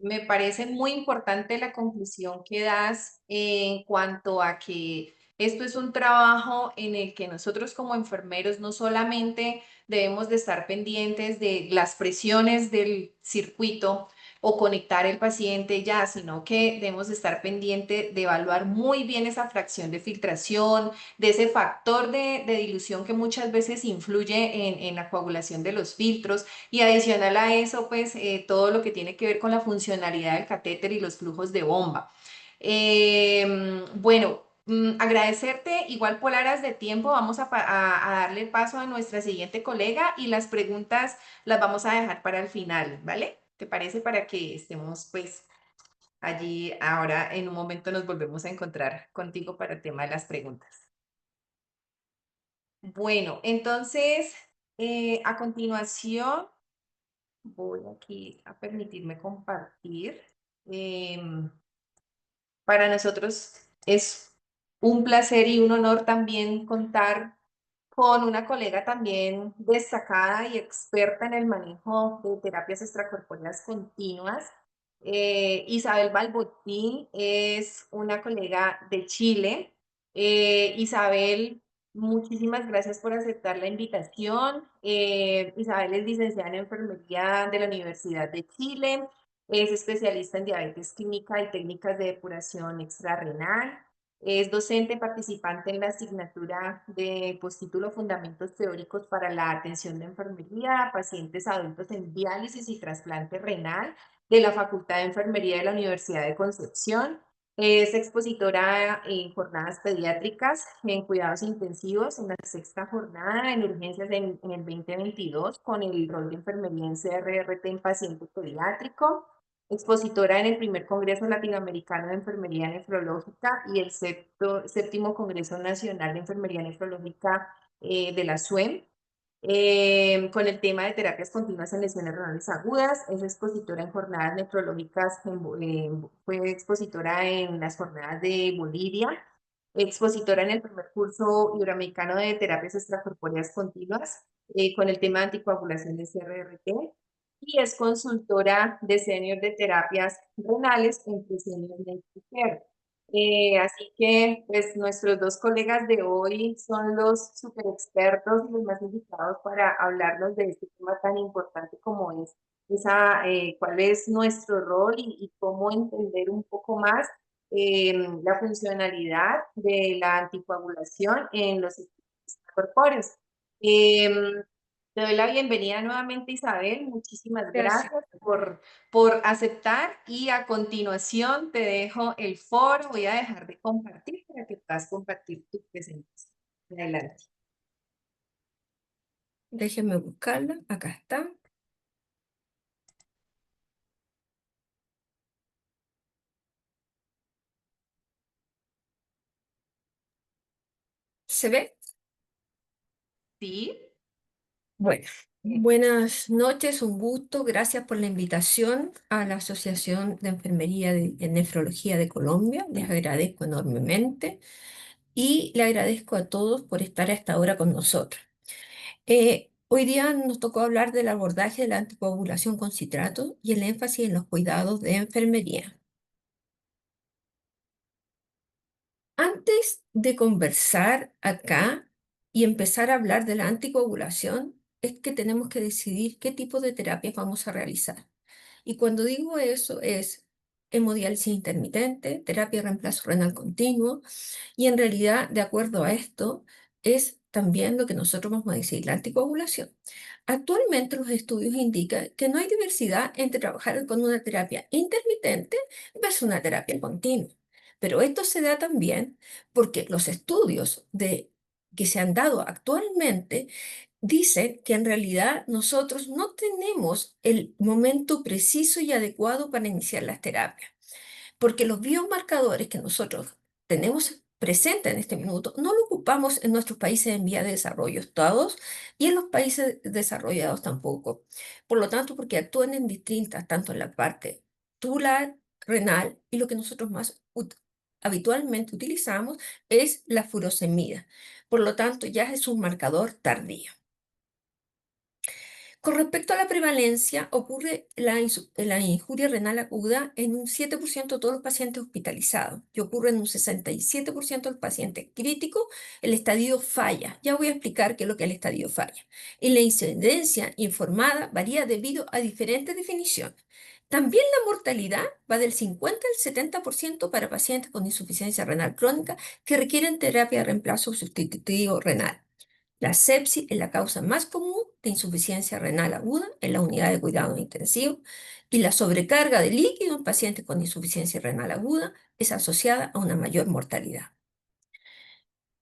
Me parece muy importante la conclusión que das en cuanto a que esto es un trabajo en el que nosotros como enfermeros no solamente debemos de estar pendientes de las presiones del circuito, o conectar el paciente ya, sino que debemos estar pendiente de evaluar muy bien esa fracción de filtración, de ese factor de dilución que muchas veces influye en la coagulación de los filtros y adicional a eso, pues todo lo que tiene que ver con la funcionalidad del catéter y los flujos de bomba. Bueno. Agradecerte, igual por horas de tiempo, vamos a darle paso a nuestra siguiente colega y las preguntas las vamos a dejar para el final, ¿vale? ¿Te parece? Para que estemos pues allí ahora en un momento nos volvemos a encontrar contigo para el tema de las preguntas. Bueno, entonces a continuación voy aquí a permitirme compartir. Em, para nosotros es un placer y un honor también contar con una colega también destacada y experta en el manejo de terapias extracorpóreas continuas. Isabel Balbotín es una colega de Chile. Isabel, muchísimas gracias por aceptar la invitación. Isabel es licenciada en enfermería de la Universidad de Chile. Es especialista en diabetes clínica y técnicas de depuración extrarrenal. Es docente participante en la asignatura de postítulo Fundamentos Teóricos para la Atención de Enfermería a Pacientes Adultos en Diálisis y Trasplante Renal de la Facultad de Enfermería de la Universidad de Concepción. Es expositora en jornadas pediátricas, en cuidados intensivos, en la sexta jornada, en urgencias en el 2022, con el rol de enfermería en CRRT en paciente pediátrico, expositora en el primer Congreso Latinoamericano de Enfermería Nefrológica y el séptimo Congreso Nacional de Enfermería Nefrológica de la SUEM, con el tema de terapias continuas en lesiones renales agudas. Es expositora en jornadas nefrológicas, fue expositora en las jornadas de Bolivia, expositora en el primer curso iberoamericano de terapias extracorpóreas continuas, con el tema de anticoagulación de CRRT, y es consultora de senior de terapias renales en Senior Nature Care. Así que, pues, nuestros dos colegas de hoy son los super expertos y los más indicados para hablarnos de este tema tan importante como es cuál es nuestro rol y cómo entender un poco más la funcionalidad de la anticoagulación en los sistemas corpóreos. Em, Te doy la bienvenida nuevamente, Isabel. Muchísimas Gracias. gracias por aceptar y a continuación te dejo el foro. Voy a dejar de compartir para que puedas compartir tu presentación. Adelante. Déjenme buscarla. Acá está. ¿Se ve? Sí. Bueno, buenas noches, un gusto. Gracias por la invitación a la Asociación de Enfermería de Nefrología de Colombia. Les agradezco enormemente y le agradezco a todos por estar a esta hora con nosotros. Hoy día nos tocó hablar del abordaje de la anticoagulación con citrato y el énfasis en los cuidados de enfermería. Antes de conversar acá y empezar a hablar de la anticoagulación, es que tenemos que decidir qué tipo de terapias vamos a realizar. Y cuando digo eso es hemodiálisis intermitente, terapia de reemplazo renal continuo, y en realidad, de acuerdo a esto, es también lo que nosotros vamos a decir, la anticoagulación. Actualmente los estudios indican que no hay diversidad entre trabajar con una terapia intermitente versus una terapia continua. Pero esto se da también porque los estudios que se han dado actualmente dicen que en realidad nosotros no tenemos el momento preciso y adecuado para iniciar las terapias porque los biomarcadores que nosotros tenemos presentes en este minuto no lo ocupamos en nuestros países en vía de desarrollo todos y en los países desarrollados tampoco. Por lo tanto, porque actúan en distintas, tanto en la parte tubular, renal y lo que nosotros más habitualmente utilizamos es la furosemida. Por lo tanto, ya es un marcador tardío. Con respecto a la prevalencia, ocurre la injuria renal aguda en un 7% de todos los pacientes hospitalizados y ocurre en un 67% de los pacientes críticos. El estadio falla. Ya voy a explicar qué es lo que es el estadio falla. Y la incidencia informada varía debido a diferentes definiciones. También la mortalidad va del 50 al 70% para pacientes con insuficiencia renal crónica que requieren terapia de reemplazo sustitutivo renal. La sepsis es la causa más común de insuficiencia renal aguda en la unidad de cuidado intensivo y la sobrecarga de líquido en pacientes con insuficiencia renal aguda es asociada a una mayor mortalidad.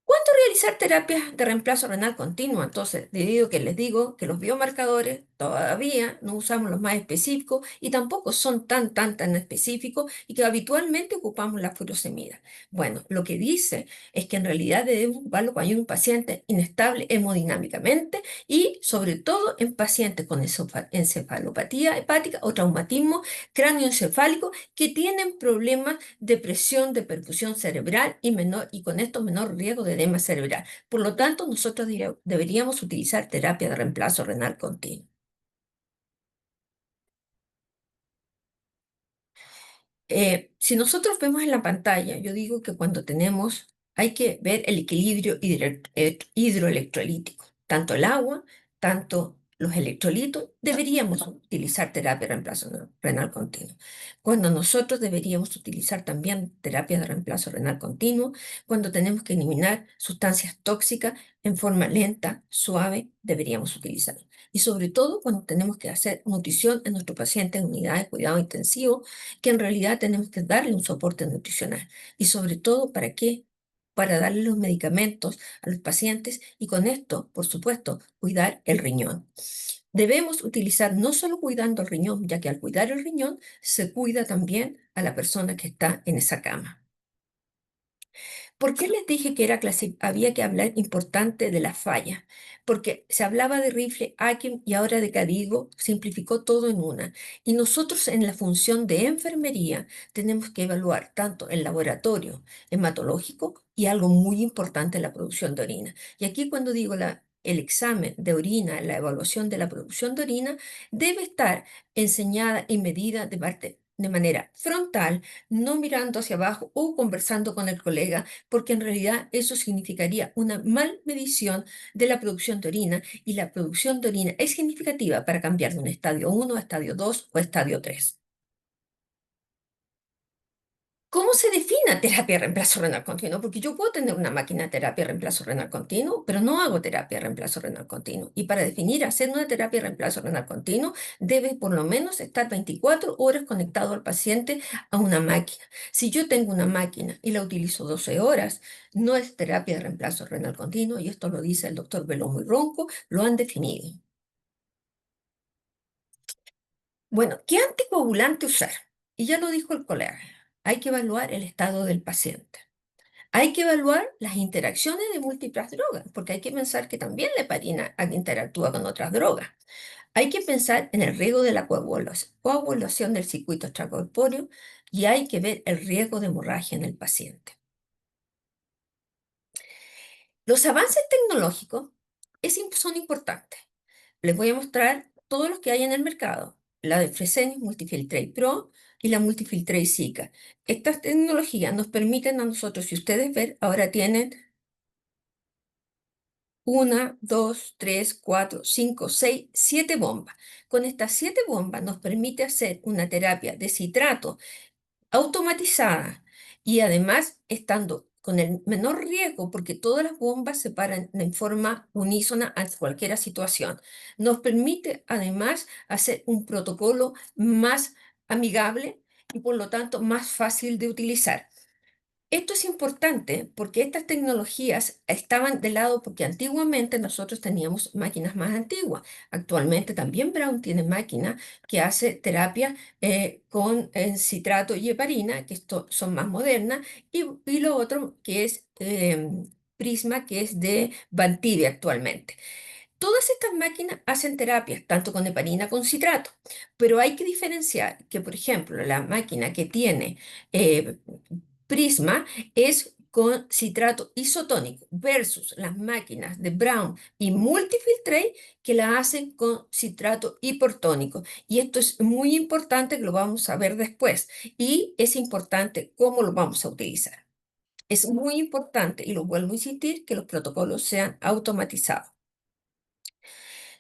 ¿Cuándo realizar terapias de reemplazo renal continuo? Entonces, debido a que les digo que los biomarcadores todavía no usamos los más específicos y tampoco son tan específicos y que habitualmente ocupamos la furosemida. Bueno, lo que dice es que en realidad debemos ocuparlo cuando hay un paciente inestable hemodinámicamente y sobre todo en pacientes con encefalopatía hepática o traumatismo cráneoencefálico que tienen problemas de presión de perfusión cerebral y con esto menor riesgo de edema cerebral. Por lo tanto, nosotros deberíamos utilizar terapia de reemplazo renal continuo. Si nosotros vemos en la pantalla, yo digo que cuando hay que ver el equilibrio hidroelectrolítico, tanto el agua, tanto los electrolitos, deberíamos utilizar terapia de reemplazo renal continuo. Cuando nosotros deberíamos utilizar también terapia de reemplazo renal continuo, cuando tenemos que eliminar sustancias tóxicas en forma lenta, suave, deberíamos utilizarlo. Y sobre todo cuando tenemos que hacer nutrición en nuestros pacientes en unidades de cuidado intensivo, que en realidad tenemos que darle un soporte nutricional. Y sobre todo, ¿para qué? Para darle los medicamentos a los pacientes y con esto, por supuesto, cuidar el riñón. Debemos utilizar no solo cuidando el riñón, ya que al cuidar el riñón se cuida también a la persona que está en esa cama. ¿Por qué les dije que había que hablar importante de la falla? Porque se hablaba de rifle Akim y ahora de Cadigo, simplificó todo en una. Y nosotros en la función de enfermería tenemos que evaluar tanto el laboratorio hematológico y algo muy importante, la producción de orina. Y aquí cuando digo el examen de orina, la evaluación de la producción de orina, debe estar enseñada y medida de parte de manera frontal, no mirando hacia abajo o conversando con el colega, porque en realidad eso significaría una mal medición de la producción de orina, y la producción de orina es significativa para cambiar de un estadio 1 a estadio 2 o estadio 3. ¿Cómo se define terapia de reemplazo renal continuo? Porque yo puedo tener una máquina de terapia de reemplazo renal continuo, pero no hago terapia de reemplazo renal continuo. Y para definir hacer una terapia de reemplazo renal continuo, debe por lo menos estar 24 horas conectado al paciente a una máquina. Si yo tengo una máquina y la utilizo 12 horas, no es terapia de reemplazo renal continuo, y esto lo dice el doctor Velomo y Ronco, lo han definido. Bueno, ¿qué anticoagulante usar? Y ya lo dijo el colega, hay que evaluar el estado del paciente. Hay que evaluar las interacciones de múltiples drogas, porque hay que pensar que también la heparina interactúa con otras drogas. Hay que pensar en el riesgo de la coagulación del circuito extracorpóreo, y hay que ver el riesgo de hemorragia en el paciente. Los avances tecnológicos son importantes. Les voy a mostrar todos los que hay en el mercado. La de Fresenius Multifiltrate Pro y la Multifiltrate Zika. Estas tecnologías nos permiten a nosotros, si ustedes ven, ahora tienen 1, 2, 3, 4, 5, 6, 7 bombas. Con estas 7 bombas nos permite hacer una terapia de citrato automatizada, y además estando con el menor riesgo, porque todas las bombas se paran en forma unísona ante cualquier situación. Nos permite además hacer un protocolo más amigable y por lo tanto más fácil de utilizar. Esto es importante porque estas tecnologías estaban de lado, porque antiguamente nosotros teníamos máquinas más antiguas. Actualmente también Brown tiene máquina que hace terapia con citrato y heparina, que son más modernas, y lo otro que es Prisma, que es de Vantibia actualmente. Todas estas máquinas hacen terapias, tanto con heparina como con citrato, pero hay que diferenciar que, por ejemplo, la máquina que tiene eh, Prisma es con citrato isotónico versus las máquinas de Brown y Multifiltrate que la hacen con citrato hipertónico. Y esto es muy importante, que lo vamos a ver después, y es importante cómo lo vamos a utilizar. Es muy importante, y lo vuelvo a insistir, que los protocolos sean automatizados.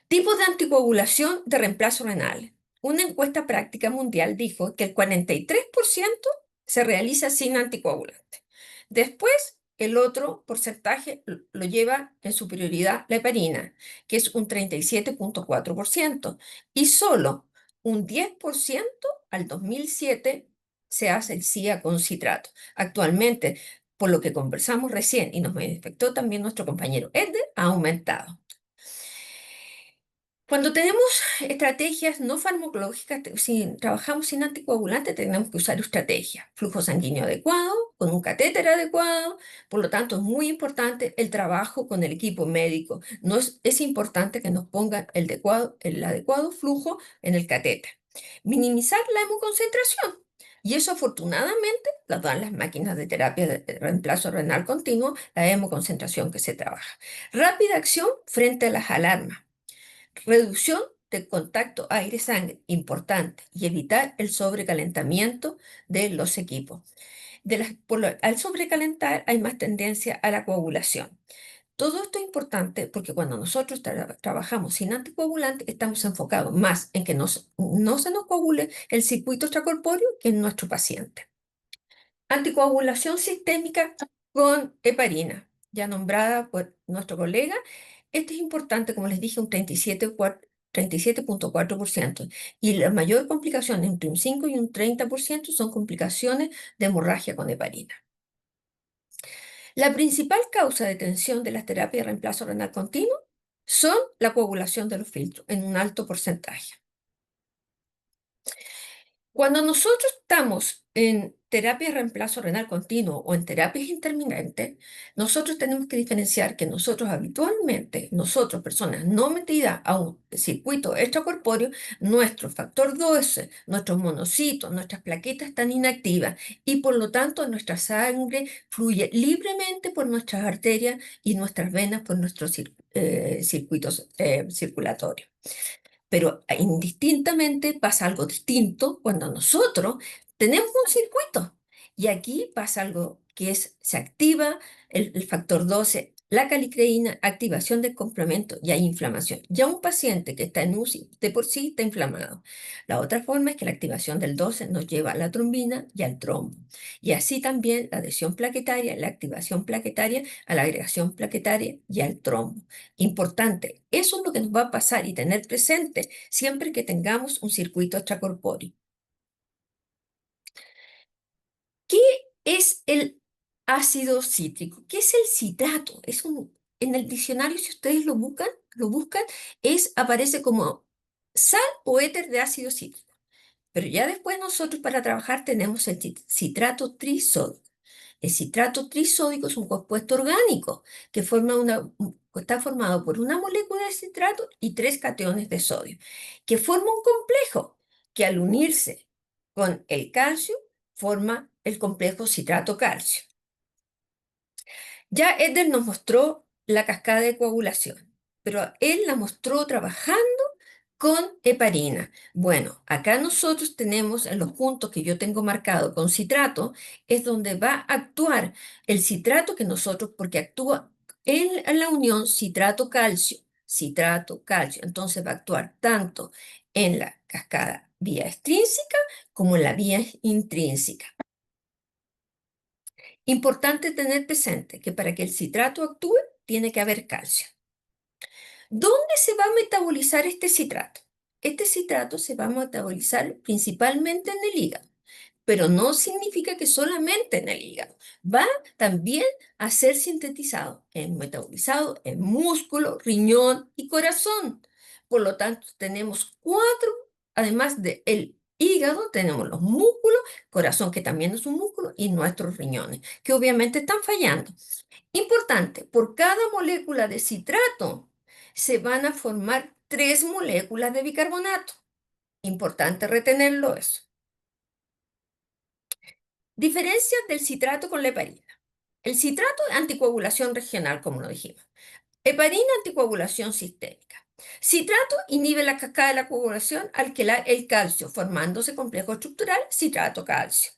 Tipos de anticoagulación de reemplazo renal. Una encuesta práctica mundial dijo que el 43% se realiza sin anticoagulante. Después, el otro porcentaje lo lleva en su prioridad la heparina, que es un 37,4%, y solo un 10% al 2007 se hace el CIA con citrato. Actualmente, por lo que conversamos recién y nos manifestó también nuestro compañero Edder, ha aumentado. Cuando tenemos estrategias no farmacológicas, si trabajamos sin anticoagulante, tenemos que usar estrategias. Flujo sanguíneo adecuado, con un catéter adecuado. Por lo tanto, es muy importante el trabajo con el equipo médico. Es importante que nos pongan el adecuado flujo en el catéter. Minimizar la hemoconcentración. Y eso afortunadamente lo dan las máquinas de terapia de reemplazo renal continuo, la hemoconcentración que se trabaja. Rápida acción frente a las alarmas. Reducción del contacto aire-sangre, importante, y evitar el sobrecalentamiento de los equipos. Al sobrecalentar hay más tendencia a la coagulación. Todo esto es importante porque cuando nosotros trabajamos sin anticoagulante, estamos enfocados más en que no se nos coagule el circuito extracorpóreo que en nuestro paciente. Anticoagulación sistémica con heparina, ya nombrada por nuestro colega. Este es importante, como les dije, un 37,4%. Y la mayor complicación, entre un 5 y un 30%, son complicaciones de hemorragia con heparina. La principal causa de tensión de las terapias de reemplazo renal continuo son la coagulación de los filtros en un alto porcentaje. Cuando nosotros estamos en terapia de reemplazo renal continuo o en terapias intermitentes, nosotros tenemos que diferenciar que nosotros habitualmente, personas no metidas a un circuito extracorpóreo, nuestro factor 12, nuestros monocitos, nuestras plaquetas están inactivas, y por lo tanto nuestra sangre fluye libremente por nuestras arterias y nuestras venas por nuestros circuitos circulatorios. Pero indistintamente pasa algo distinto cuando nosotros tenemos un circuito. Y aquí pasa algo que se activa el factor 12, la calicreína, activación del complemento y hay inflamación. Ya un paciente que está en UCI de por sí está inflamado. La otra forma es que la activación del 12 nos lleva a la trombina y al trombo. Y así también la adhesión plaquetaria, la activación plaquetaria, a la agregación plaquetaria y al trombo. Importante, eso es lo que nos va a pasar y tener presente siempre que tengamos un circuito extracorpóreo. ¿Qué es el ácido cítrico? ¿Qué es el citrato? En el diccionario, si ustedes lo buscan, aparece como sal o éter de ácido cítrico. Pero ya después nosotros para trabajar tenemos el citrato trisódico. El citrato trisódico es un compuesto orgánico que está formado por una molécula de citrato y 3 cationes de sodio, que forma un complejo que al unirse con el calcio forma el complejo citrato-calcio. Ya Eder nos mostró la cascada de coagulación, pero él la mostró trabajando con heparina. Bueno, acá nosotros tenemos en los puntos que yo tengo marcado con citrato, es donde va a actuar el citrato que nosotros, porque actúa en la unión citrato-calcio, citrato-calcio. Entonces va a actuar tanto en la cascada vía extrínseca como en la vía intrínseca. Importante tener presente que para que el citrato actúe, tiene que haber calcio. ¿Dónde se va a metabolizar este citrato? Este citrato se va a metabolizar principalmente en el hígado, pero no significa que solamente en el hígado. Va también a ser metabolizado en músculo, riñón y corazón. Por lo tanto, tenemos 4, además del hígado, tenemos los músculos, corazón que también es un músculo y nuestros riñones, que obviamente están fallando. Importante, por cada molécula de citrato se van a formar 3 moléculas de bicarbonato. Importante retenerlo eso. Diferencias del citrato con la heparina. El citrato es anticoagulación regional, como lo dijimos. Heparina, anticoagulación sistémica. Citrato inhibe la cascada de la coagulación al quelar el calcio, formándose complejo estructural citrato-calcio.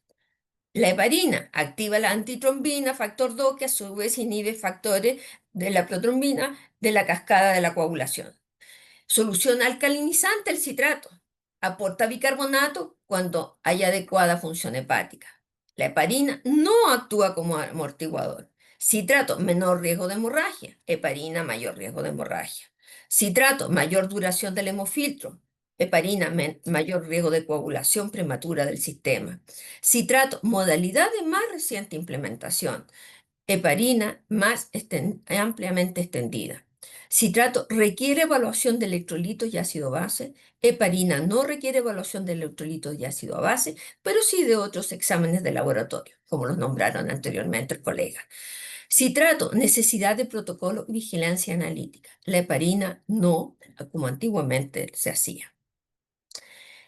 La heparina activa la antitrombina, factor 2, que a su vez inhibe factores de la protrombina de la cascada de la coagulación. Solución alcalinizante el citrato. Aporta bicarbonato cuando hay adecuada función hepática. La heparina no actúa como amortiguador. Citrato, menor riesgo de hemorragia. Heparina, mayor riesgo de hemorragia. Citrato, mayor duración del hemofiltro. Heparina, mayor riesgo de coagulación prematura del sistema. Citrato, modalidad de más reciente implementación. Heparina, más ampliamente extendida. Citrato requiere evaluación de electrolitos y ácido base. Heparina no requiere evaluación de electrolitos y ácido base, pero sí de otros exámenes de laboratorio, como los nombraron anteriormente el colega. Citrato, necesidad de protocolo y vigilancia analítica. La heparina no, como antiguamente se hacía.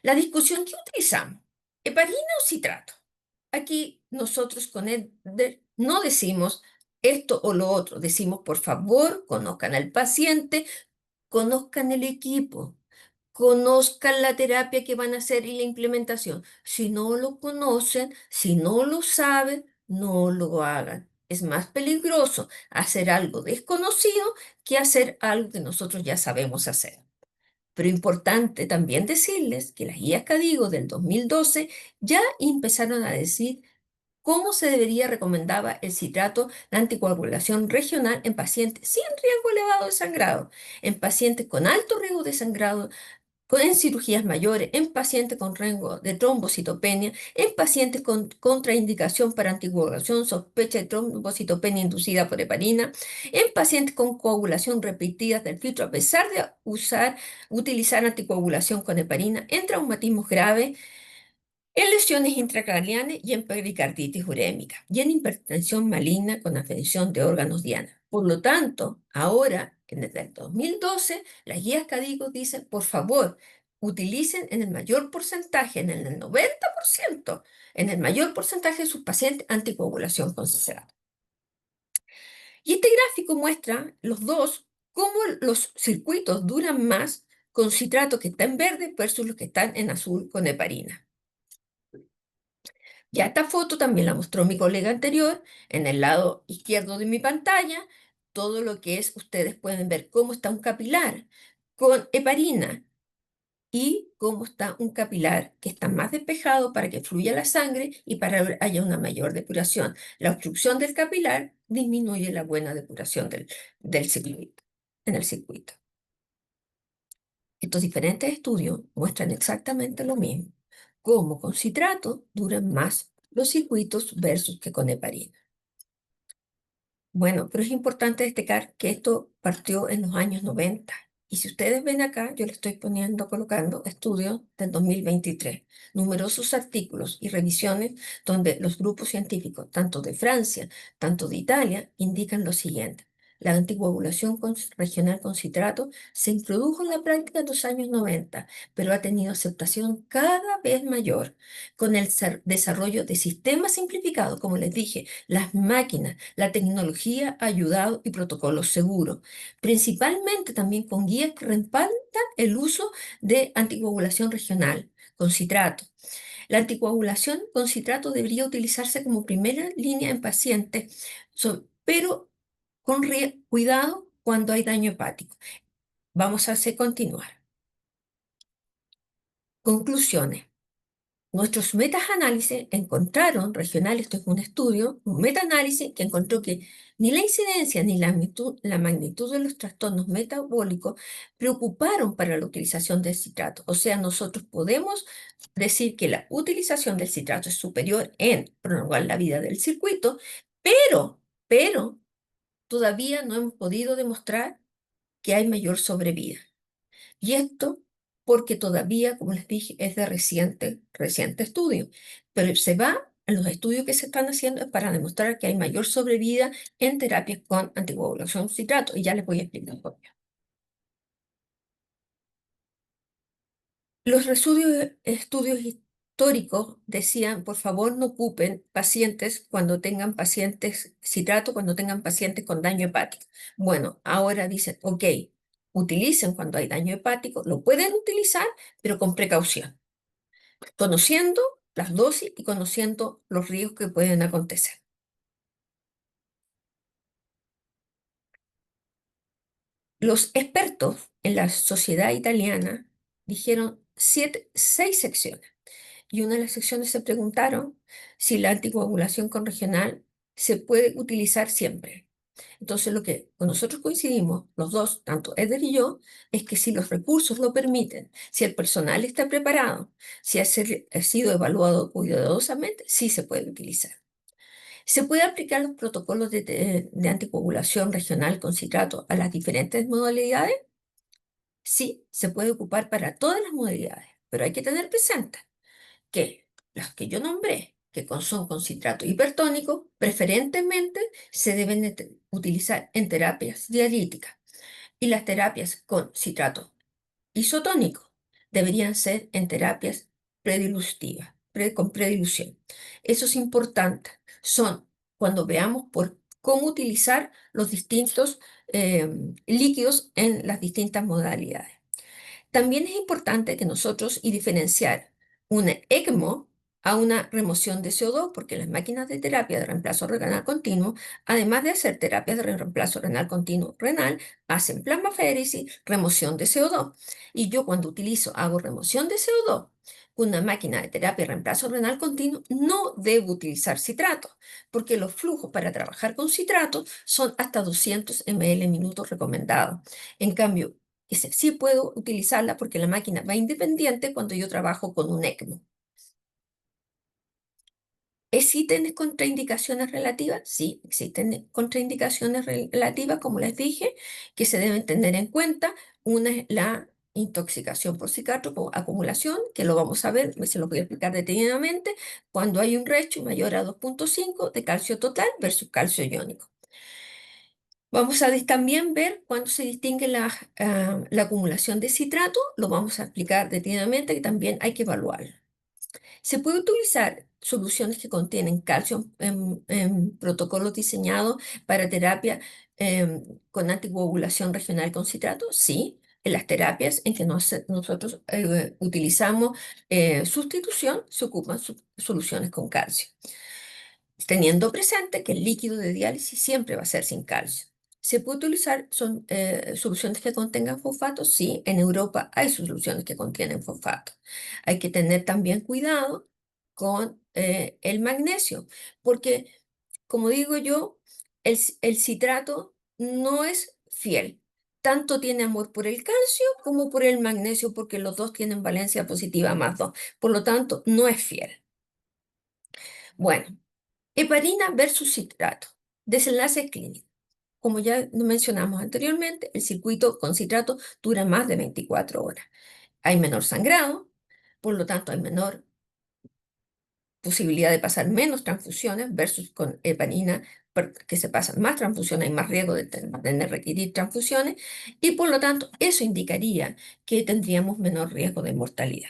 La discusión que utilizamos, heparina o citrato. Aquí nosotros con él no decimos esto o lo otro, decimos por favor, conozcan al paciente, conozcan el equipo, conozcan la terapia que van a hacer y la implementación. Si no lo conocen, si no lo saben, no lo hagan. Es más peligroso hacer algo desconocido que hacer algo que nosotros ya sabemos hacer. Pero importante también decirles que las guías CADIGO del 2012 ya empezaron a decir cómo se debería recomendaba el citrato de anticoagulación regional en pacientes sin riesgo elevado de sangrado, en pacientes con alto riesgo de sangrado, en cirugías mayores, en pacientes con riesgo de trombocitopenia, en pacientes con contraindicación para anticoagulación, sospecha de trombocitopenia inducida por heparina, en pacientes con coagulación repetida del filtro a pesar de utilizar anticoagulación con heparina, en traumatismos graves, en lesiones intracranianas y en pericarditis urémica, y en hipertensión maligna con afección de órganos diana. Por lo tanto, ahora, desde el 2012, las guías CADIGO dicen, por favor, utilicen en el mayor porcentaje, en el 90%, en el mayor porcentaje de sus pacientes anticoagulación con citrato. Y este gráfico muestra los dos, cómo los circuitos duran más con citrato que está en verde versus los que están en azul con heparina. Ya esta foto también la mostró mi colega anterior, en el lado izquierdo de mi pantalla, todo lo que es, ustedes pueden ver cómo está un capilar con heparina y cómo está un capilar que está más despejado para que fluya la sangre y para que haya una mayor depuración. La obstrucción del capilar disminuye la buena depuración del circuito, en el circuito. Estos diferentes estudios muestran exactamente lo mismo, cómo con citrato duran más los circuitos versus que con heparina. Bueno, pero es importante destacar que esto partió en los años 90. Y si ustedes ven acá, yo le estoy colocando estudios del 2023, numerosos artículos y revisiones donde los grupos científicos, tanto de Francia, tanto de Italia, indican lo siguiente. La anticoagulación regional con citrato se introdujo en la práctica en los años 90, pero ha tenido aceptación cada vez mayor con el desarrollo de sistemas simplificados, como les dije, las máquinas, la tecnología ha ayudado y protocolos seguros, principalmente también con guías que respaldan el uso de anticoagulación regional con citrato. La anticoagulación con citrato debería utilizarse como primera línea en pacientes, pero con cuidado cuando hay daño hepático. Vamos a hacer continuar. Conclusiones. Nuestros metaanálisis encontraron, regional, esto es un estudio, un metaanálisis que encontró que ni la incidencia ni la magnitud de los trastornos metabólicos preocuparon para la utilización del citrato. O sea, nosotros podemos decir que la utilización del citrato es superior en prolongar la vida del circuito, pero todavía no hemos podido demostrar que hay mayor sobrevida. Y esto porque todavía, como les dije, es de reciente estudio, pero se va en los estudios que se están haciendo es para demostrar que hay mayor sobrevida en terapias con anticoagulación citrato, y ya les voy a explicar por qué. Los estudios históricos decían, por favor, no ocupen pacientes cuando tengan pacientes citrato, cuando tengan pacientes con daño hepático. Bueno, ahora dicen, ok, utilicen cuando hay daño hepático, lo pueden utilizar, pero con precaución, conociendo las dosis y conociendo los riesgos que pueden acontecer. Los expertos en la sociedad italiana dijeron seis secciones. Y una de las secciones se preguntaron si la anticoagulación con regional se puede utilizar siempre. Entonces, lo que con nosotros coincidimos, los dos, tanto Eder y yo, es que si los recursos lo permiten, si el personal está preparado, si ha sido evaluado cuidadosamente, sí se puede utilizar. ¿Se puede aplicar los protocolos de anticoagulación regional con citrato a las diferentes modalidades? Sí, se puede ocupar para todas las modalidades, pero hay que tener presente que las que yo nombré, que son con citrato hipertónico, preferentemente se deben utilizar en terapias dialíticas, y las terapias con citrato isotónico deberían ser en terapias predilutivas, con predilución. Eso es importante. Son cuando veamos por cómo utilizar los distintos líquidos en las distintas modalidades. También es importante que nosotros y diferenciar una ECMO a una remoción de CO2, porque las máquinas de terapia de reemplazo renal continuo, además de hacer terapias de reemplazo renal continuo renal, hacen plasmaféresis, remoción de CO2. Y yo cuando hago remoción de CO2, una máquina de terapia de reemplazo renal continuo, no debo utilizar citrato, porque los flujos para trabajar con citrato son hasta 200 ml minutos recomendados. En cambio, sí puedo utilizarla porque la máquina va independiente cuando yo trabajo con un ECMO. ¿Existen contraindicaciones relativas? Sí, existen contraindicaciones relativas, como les dije, que se deben tener en cuenta. Una es la intoxicación por citrato o acumulación, que lo vamos a ver, se lo voy a explicar detenidamente, cuando hay un ratio mayor a 2,5 de calcio total versus calcio iónico. Vamos a también ver cuándo se distingue la acumulación de citrato, lo vamos a explicar detenidamente, que también hay que evaluarlo. Se puede utilizar soluciones que contienen calcio en protocolos diseñados para terapia con anticoagulación regional con citrato, sí. En las terapias en que nosotros utilizamos sustitución, se ocupan soluciones con calcio, teniendo presente que el líquido de diálisis siempre va a ser sin calcio. ¿Se puede utilizar soluciones que contengan fosfato? Sí, en Europa hay soluciones que contienen fosfato. Hay que tener también cuidado con el magnesio, porque, como digo yo, el citrato no es fiel. Tanto tiene amor por el calcio como por el magnesio, porque los dos tienen valencia positiva más 2. Por lo tanto, no es fiel. Bueno, heparina versus citrato. Desenlace clínico. Como ya mencionamos anteriormente, el circuito con citrato dura más de 24 horas. Hay menor sangrado, por lo tanto hay menor posibilidad de pasar menos transfusiones versus con heparina que se pasan más transfusiones, hay más riesgo de tener requerir transfusiones y por lo tanto eso indicaría que tendríamos menor riesgo de mortalidad.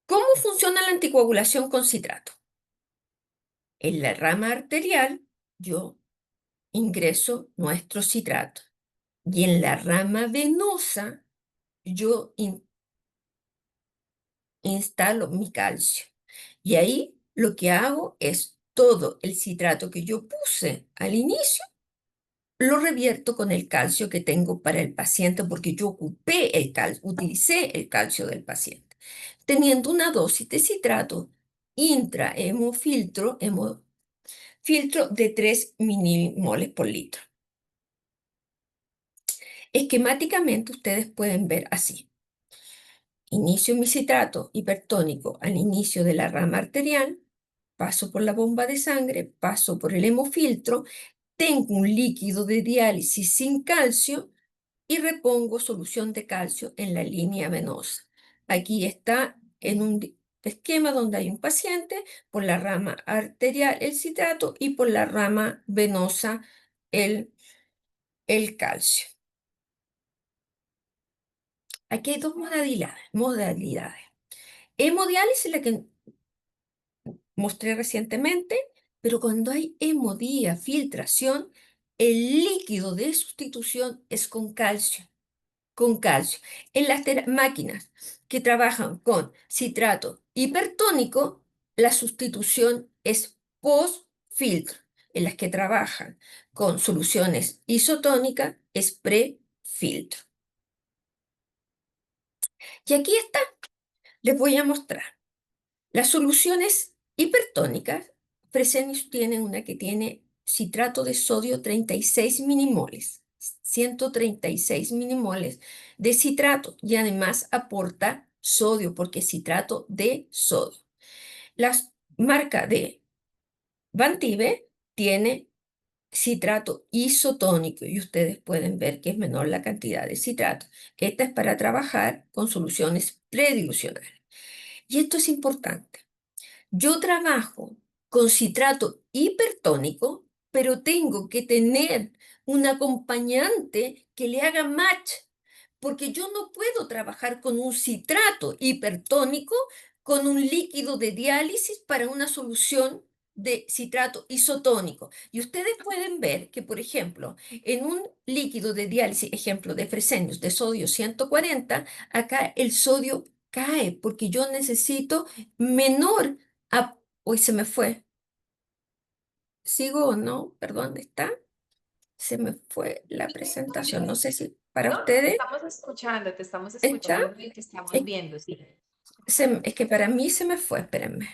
¿Cómo funciona la anticoagulación con citrato? En la rama arterial yo ingreso nuestro citrato y en la rama venosa yo instalo mi calcio. Y ahí lo que hago es todo el citrato que yo puse al inicio, lo revierto con el calcio que tengo para el paciente porque yo ocupé el calcio, utilicé el calcio del paciente. Teniendo una dosis de citrato intrahemofiltro, filtro de 3 milimoles por litro. Esquemáticamente ustedes pueden ver así. Inicio mi citrato hipertónico al inicio de la rama arterial, paso por la bomba de sangre, paso por el hemofiltro, tengo un líquido de diálisis sin calcio y repongo solución de calcio en la línea venosa. Aquí está en un esquema donde hay un paciente, por la rama arterial el citrato y por la rama venosa el, el calcio. Aquí hay dos modalidades. Hemodiálisis, la que mostré recientemente, pero cuando hay hemodía, filtración, el líquido de sustitución es con calcio. Con calcio. En las máquinas que trabajan con citrato hipertónico, la sustitución es post-filtro. En las que trabajan con soluciones isotónicas, es pre-filtro. Y aquí está, les voy a mostrar. Las soluciones hipertónicas, Fresenius tiene una que tiene citrato de sodio 36 milimoles, 136 milimoles de citrato y además aporta sodio porque es citrato de sodio. La marca de Bantive tiene citrato isotónico y ustedes pueden ver que es menor la cantidad de citrato. Esta es para trabajar con soluciones predilucionales. Y esto es importante. Yo trabajo con citrato hipertónico, pero tengo que tener un acompañante que le haga match, porque yo no puedo trabajar con un citrato hipertónico con un líquido de diálisis para una solución de citrato isotónico. Y ustedes pueden ver que, por ejemplo, en un líquido de diálisis, ejemplo de Fresenius de sodio 140, acá el sodio cae porque yo necesito menor. Hoy se me fue. ¿Sigo o no? Perdón, ¿está? Se me fue la presentación. No sé si para No, ustedes te estamos está. escuchando y te estamos Es, viendo, sí. es que para mí se me fue, espérenme.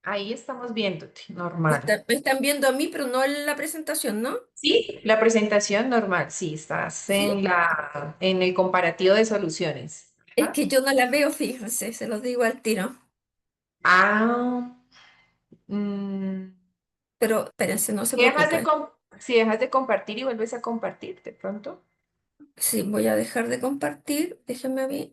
Ahí estamos viéndote, normal. Me están viendo a mí, pero no en la presentación, ¿no? Sí, la presentación normal, sí, estás Sí. en el comparativo de soluciones. Es Ajá. que yo no la veo, fíjense, se los digo al tiro. Ah, mm, Pero espérense, no se si dejas preocupen. si dejas de compartir y vuelves a compartir de pronto. Sí, voy a dejar de compartir. Déjenme ver.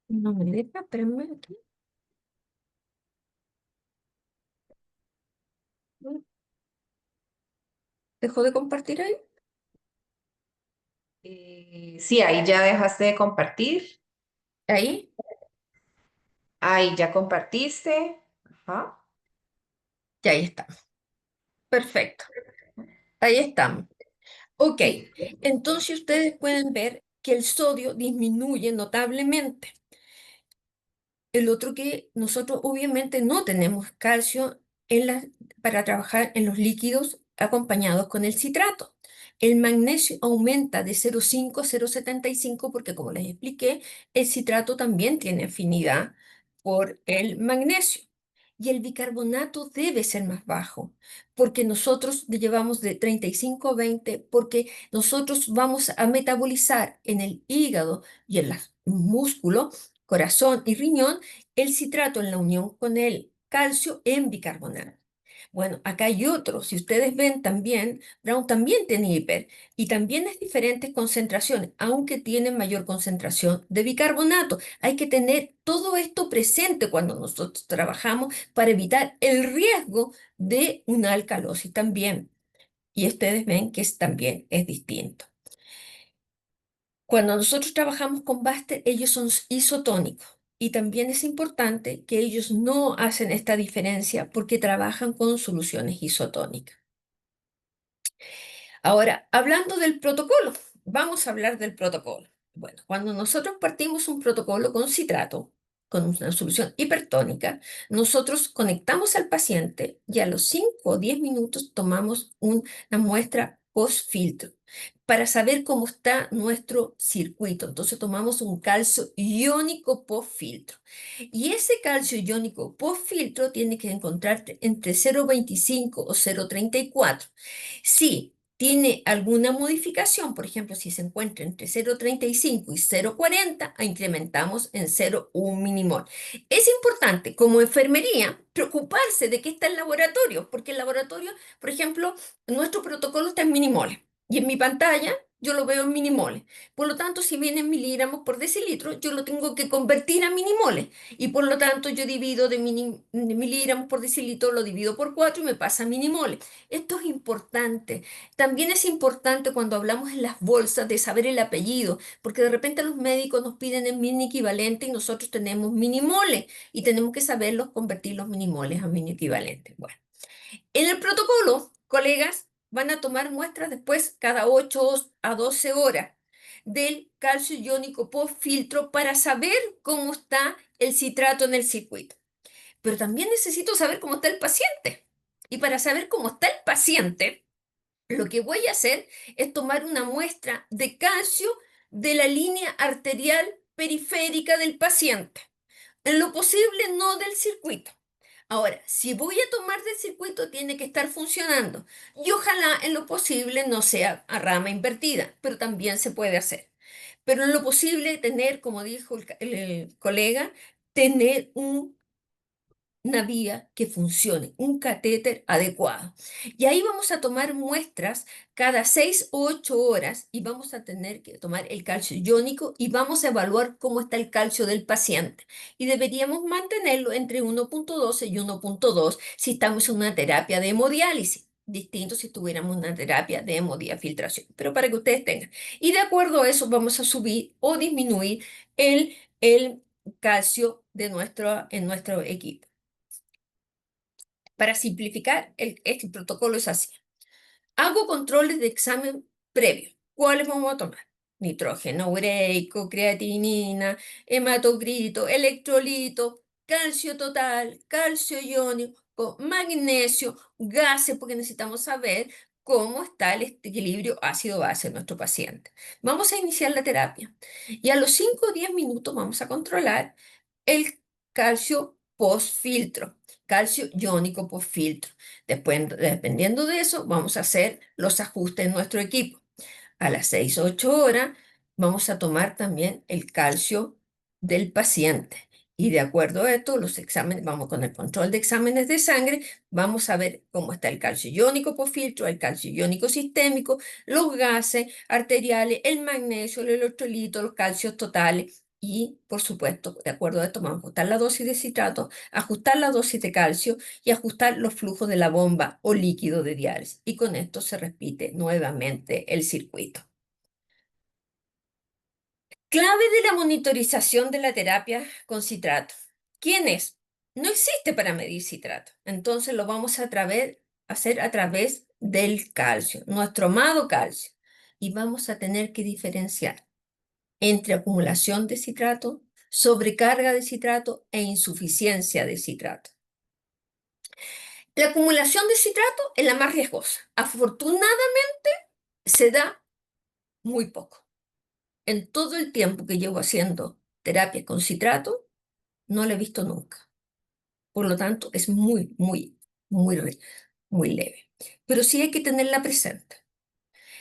No me deja, espérenme aquí. ¿Dejó de compartir ahí? Sí, ahí ya dejaste de compartir. Ahí, Ahí ya compartiste. Ajá. y ahí está. Perfecto. Ahí estamos. Ok, entonces ustedes pueden ver que el sodio disminuye notablemente. El otro que nosotros obviamente no tenemos calcio para trabajar en los líquidos acompañados con el citrato. El magnesio aumenta de 0,5 a 0,75 porque como les expliqué, el citrato también tiene afinidad por el magnesio. Y el bicarbonato debe ser más bajo porque nosotros le llevamos de 35 a 20 porque nosotros vamos a metabolizar en el hígado y en los músculos, corazón y riñón el citrato en la unión con el calcio en bicarbonato. Bueno, acá hay otro. Si ustedes ven también, Brown también tiene hiper y también es diferentes concentraciones, aunque tiene mayor concentración de bicarbonato. Hay que tener todo esto presente cuando nosotros trabajamos para evitar el riesgo de una alcalosis también. Y ustedes ven que también es distinto. Cuando nosotros trabajamos con Baster, ellos son isotónicos y también es importante que ellos no hacen esta diferencia porque trabajan con soluciones isotónicas. Ahora, hablando del protocolo, vamos a hablar del protocolo. Bueno, cuando nosotros partimos un protocolo con citrato, con una solución hipertónica, nosotros conectamos al paciente y a los 5 o 10 minutos tomamos una muestra post-filtro para saber cómo está nuestro circuito. Entonces tomamos un calcio iónico post-filtro. Y ese calcio iónico post-filtro tiene que encontrarte entre 0,25 o 0,34. Si tiene alguna modificación, por ejemplo, si se encuentra entre 0,35 y 0,40, incrementamos en 0,1 milimol. Es importante, como enfermería, preocuparse de que está el laboratorio, porque el laboratorio, por ejemplo, nuestro protocolo está en milimoles y en mi pantalla yo lo veo en minimoles. Por lo tanto, si viene en miligramos por decilitro, yo lo tengo que convertir a minimoles. Y por lo tanto, yo divido de miligramos por decilitro, lo divido por 4 y me pasa a minimoles. Esto es importante. También es importante cuando hablamos en las bolsas de saber el apellido, porque de repente los médicos nos piden el mini equivalente y nosotros tenemos minimoles y tenemos que saberlos convertir los minimoles a mini equivalentes. Bueno, en el protocolo, colegas, van a tomar muestras después cada 8 a 12 horas del calcio iónico post filtro para saber cómo está el citrato en el circuito. Pero también necesito saber cómo está el paciente. Y para saber cómo está el paciente, lo que voy a hacer es tomar una muestra de calcio de la línea arterial periférica del paciente. En lo posible, no del circuito. Ahora, si voy a tomar del circuito, tiene que estar funcionando. Y ojalá en lo posible no sea a rama invertida, pero también se puede hacer. Pero en lo posible tener, como dijo el colega, tener una vía que funcione, un catéter adecuado. Y ahí vamos a tomar muestras cada 6 o 8 horas y vamos a tener que tomar el calcio iónico y vamos a evaluar cómo está el calcio del paciente. Y deberíamos mantenerlo entre 1,12 y 1,2 si estamos en una terapia de hemodiálisis. Distinto si tuviéramos una terapia de hemodiafiltración, pero para que ustedes tengan. Y de acuerdo a eso vamos a subir o disminuir el calcio en nuestro equipo. Para simplificar, este protocolo es así. Hago controles de examen previo. ¿Cuáles vamos a tomar? Nitrógeno ureico, creatinina, hematocrito, electrolito, calcio total, calcio iónico, magnesio, gases, porque necesitamos saber cómo está el equilibrio ácido-base en nuestro paciente. Vamos a iniciar la terapia y a los 5 o 10 minutos vamos a controlar el calcio post-filtro, calcio iónico post-filtro. Después, dependiendo de eso, vamos a hacer los ajustes en nuestro equipo. A las 6 o 8 horas vamos a tomar también el calcio del paciente. Y de acuerdo a esto, los exámenes, vamos con el control de exámenes de sangre, vamos a ver cómo está el calcio iónico por filtro, el calcio iónico sistémico, los gases arteriales, el magnesio, el electrolito, los calcios totales Y, por supuesto, de acuerdo a esto, vamos a ajustar la dosis de citrato, ajustar la dosis de calcio y ajustar los flujos de la bomba o líquido de diálisis. Y con esto se repite nuevamente el circuito. Clave de la monitorización de la terapia con citrato. ¿Quién es? No existe para medir citrato. Entonces lo vamos a hacer a través del calcio, nuestro amado calcio. Y vamos a tener que diferenciar entre acumulación de citrato, sobrecarga de citrato e insuficiencia de citrato. La acumulación de citrato es la más riesgosa. Afortunadamente se da muy poco. En todo el tiempo que llevo haciendo terapia con citrato, no la he visto nunca. Por lo tanto, es muy leve. Pero sí hay que tenerla presente.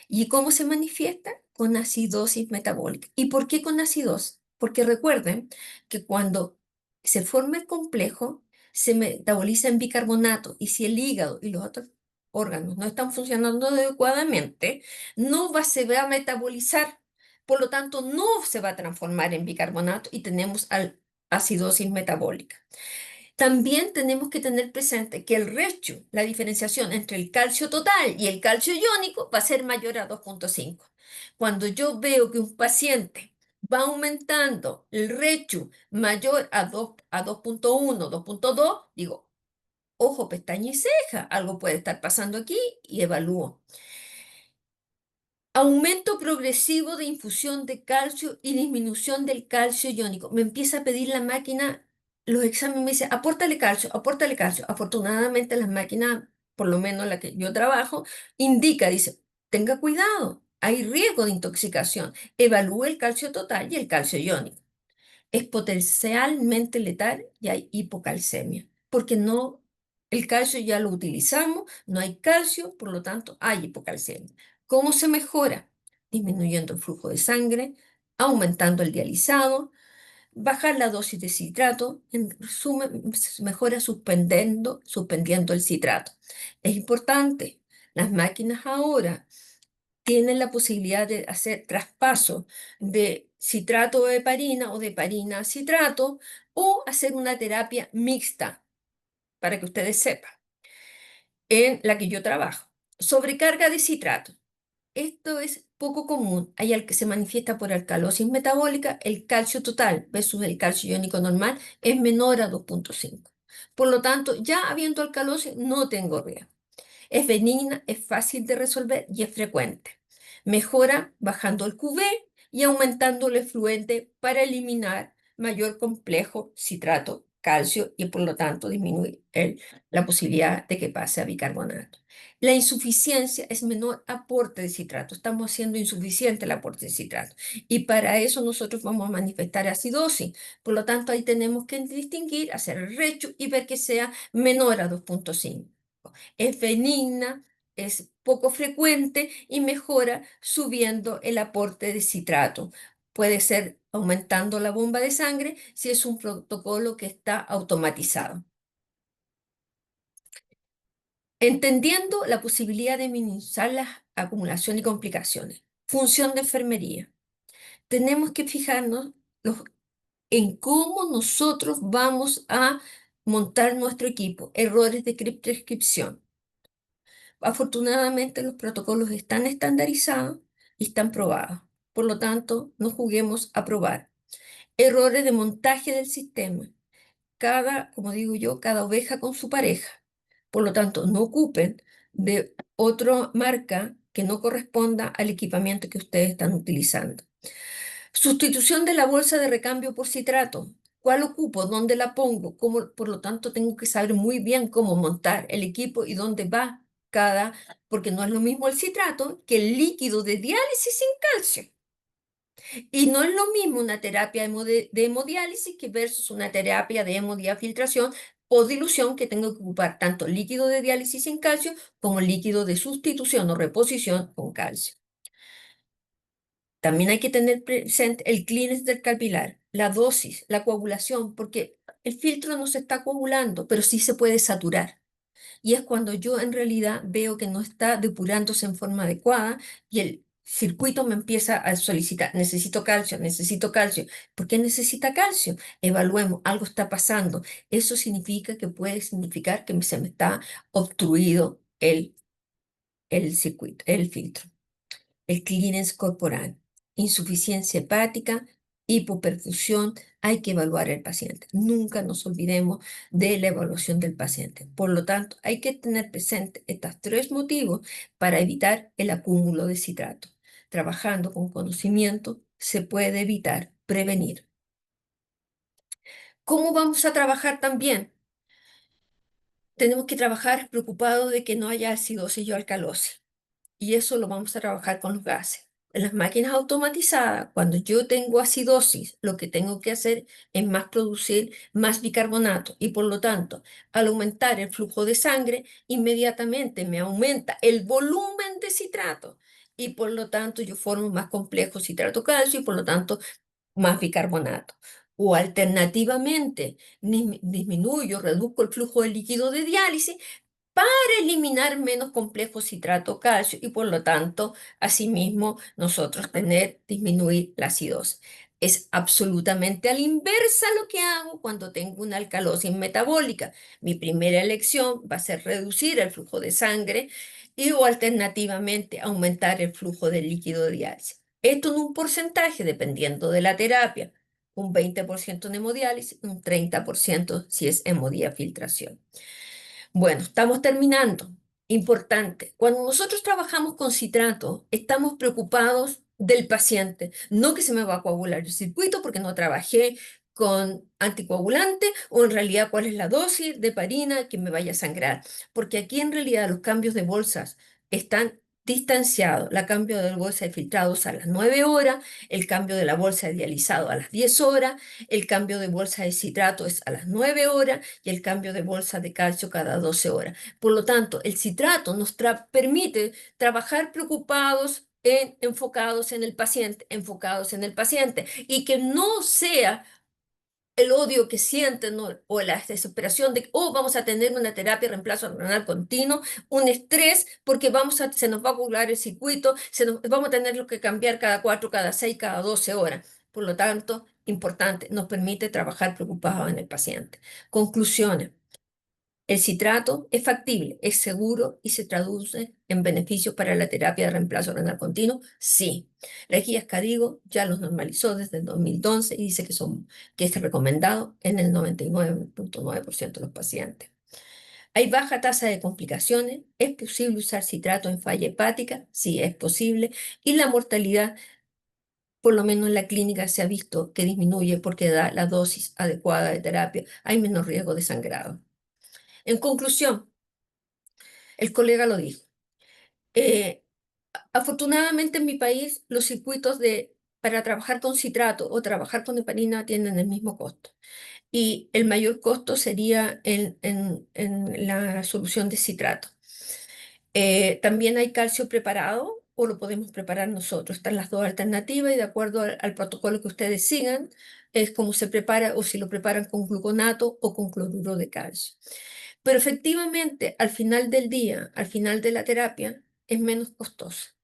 ¿Y cómo se manifiesta? Con acidosis metabólica. ¿Y por qué con acidosis? Porque recuerden que cuando se forma el complejo, se metaboliza en bicarbonato y si el hígado y los otros órganos no están funcionando adecuadamente, se va a metabolizar. Por lo tanto, no se va a transformar en bicarbonato y tenemos acidosis metabólica. También tenemos que tener presente que el ratio, la diferenciación entre el calcio total y el calcio iónico va a ser mayor a 2,5. Cuando yo veo que un paciente va aumentando el ratio mayor a 2,1, 2,2, digo, ojo, pestaña y ceja, algo puede estar pasando aquí y evalúo. Aumento progresivo de infusión de calcio y disminución del calcio iónico. Me empieza a pedir la máquina los exámenes, me dice, apórtale calcio, apórtale calcio. Afortunadamente las máquinas, por lo menos la que yo trabajo, indica, dice, tenga cuidado, hay riesgo de intoxicación. Evalúe el calcio total y el calcio iónico. Es potencialmente letal y hay hipocalcemia, porque no, el calcio ya lo utilizamos, no hay calcio, por lo tanto hay hipocalcemia. ¿Cómo se mejora? Disminuyendo el flujo de sangre, aumentando el dializado, bajar la dosis de citrato, en resumen, se mejora suspendiendo el citrato. Es importante, las máquinas ahora tienen la posibilidad de hacer traspaso de citrato de heparina o de heparina a citrato o hacer una terapia mixta, para que ustedes sepan, en la que yo trabajo. Sobrecarga de citrato. Esto es poco común. Hay al que se manifiesta por alcalosis metabólica, el calcio total versus el calcio iónico normal es menor a 2,5. Por lo tanto, ya habiendo alcalosis, no tengo riesgo. Es benigna, es fácil de resolver y es frecuente. Mejora bajando el QV y aumentando el efluente para eliminar mayor complejo citrato, calcio y por lo tanto disminuir la posibilidad de que pase a bicarbonato. La insuficiencia es menor aporte de citrato. Estamos haciendo insuficiente el aporte de citrato. Y para eso nosotros vamos a manifestar acidosis. Por lo tanto, ahí tenemos que distinguir, hacer el recho y ver que sea menor a 2,5. Es benigna, es poco frecuente y mejora subiendo el aporte de citrato. Puede ser aumentando la bomba de sangre si es un protocolo que está automatizado. Entendiendo la posibilidad de minimizar la acumulación y complicaciones. Función de enfermería. Tenemos que fijarnos en cómo nosotros vamos a montar nuestro equipo. Errores de prescripción. Afortunadamente los protocolos están estandarizados y están probados. Por lo tanto, no juguemos a probar. Errores de montaje del sistema. Como digo yo, cada oveja con su pareja. Por lo tanto, no ocupen de otra marca que no corresponda al equipamiento que ustedes están utilizando. Sustitución de la bolsa de recambio por citrato. ¿Cuál ocupo? ¿Dónde la pongo? ¿Cómo? Por lo tanto, tengo que saber muy bien cómo montar el equipo y dónde va porque no es lo mismo el citrato que el líquido de diálisis sin calcio. Y no es lo mismo una terapia de hemodiálisis que versus una terapia de hemodiafiltración o dilución que tengo que ocupar tanto líquido de diálisis sin calcio como líquido de sustitución o reposición con calcio. También hay que tener presente el clearance del capilar, la dosis, la coagulación, porque el filtro no se está coagulando, pero sí se puede saturar. Y es cuando yo en realidad veo que no está depurándose en forma adecuada y circuito me empieza a solicitar, necesito calcio, necesito calcio. ¿Por qué necesita calcio? Evaluemos, algo está pasando. Eso significa que puede significar que se me está obstruido el circuito, el filtro. El clearance corporal, insuficiencia hepática, hipoperfusión, hay que evaluar al paciente. Nunca nos olvidemos de la evaluación del paciente. Por lo tanto, hay que tener presente estos tres motivos para evitar el acúmulo de citrato. Trabajando con conocimiento se puede evitar, prevenir. ¿Cómo vamos a trabajar también? Tenemos que trabajar preocupados de que no haya acidosis o alcalosis. Y eso lo vamos a trabajar con los gases. En las máquinas automatizadas, cuando yo tengo acidosis, lo que tengo que hacer es más producir más bicarbonato y por lo tanto, al aumentar el flujo de sangre, inmediatamente me aumenta el volumen de citrato y por lo tanto yo formo más complejo citrato calcio y por lo tanto más bicarbonato. O alternativamente, disminuyo, reduzco el flujo de líquido de diálisis para eliminar menos complejos citrato calcio y por lo tanto, asimismo, nosotros disminuir la acidosis. Es absolutamente a la inversa lo que hago cuando tengo una alcalosis metabólica. Mi primera elección va a ser reducir el flujo de sangre y o alternativamente aumentar el flujo de líquido diálisis. Esto en un porcentaje dependiendo de la terapia. Un 20% en hemodiálisis, un 30% si es hemodiafiltración. Bueno, estamos terminando. Importante. Cuando nosotros trabajamos con citrato, estamos preocupados del paciente, no que se me va a coagular el circuito porque no trabajé con anticoagulante o en realidad cuál es la dosis de heparina que me vaya a sangrar. Porque aquí en realidad los cambios de bolsas están distanciados. La cambio de bolsa de filtrados a las 9 horas, el cambio de la bolsa de dializado a las 10 horas, el cambio de bolsa de citrato es a las 9 horas y el cambio de bolsa de calcio cada 12 horas. Por lo tanto, el citrato nos permite trabajar preocupados, enfocados en el paciente, enfocados en el paciente, y que no sea el odio que sienten, ¿no? O la desesperación de, oh, vamos a tener una terapia de reemplazo renal continuo, un estrés porque se nos va a coagular el circuito, vamos a tener que cambiar cada 4, cada 6, cada 12 horas. Por lo tanto, importante, nos permite trabajar preocupados en el paciente. Conclusiones. El citrato es factible, es seguro y se traduce en beneficios para la terapia de reemplazo renal continuo. Sí, la guía Cadigo ya los normalizó desde el 2011 y dice que es recomendado en el 99.9% de los pacientes. Hay baja tasa de complicaciones, es posible usar citrato en falla hepática, sí es posible, y la mortalidad, por lo menos en la clínica, se ha visto que disminuye porque da la dosis adecuada de terapia, hay menos riesgo de sangrado. En conclusión, el colega lo dijo. eh, Afortunadamente en mi país los circuitos para trabajar con citrato o trabajar con heparina tienen el mismo costo. Y el mayor costo sería en la solución de citrato. También hay calcio preparado o lo podemos preparar nosotros. Están las dos alternativas y de acuerdo al protocolo que ustedes sigan, es como se prepara o si lo preparan con gluconato o con cloruro de calcio. Pero efectivamente, al final del día, al final de la terapia, es menos costosa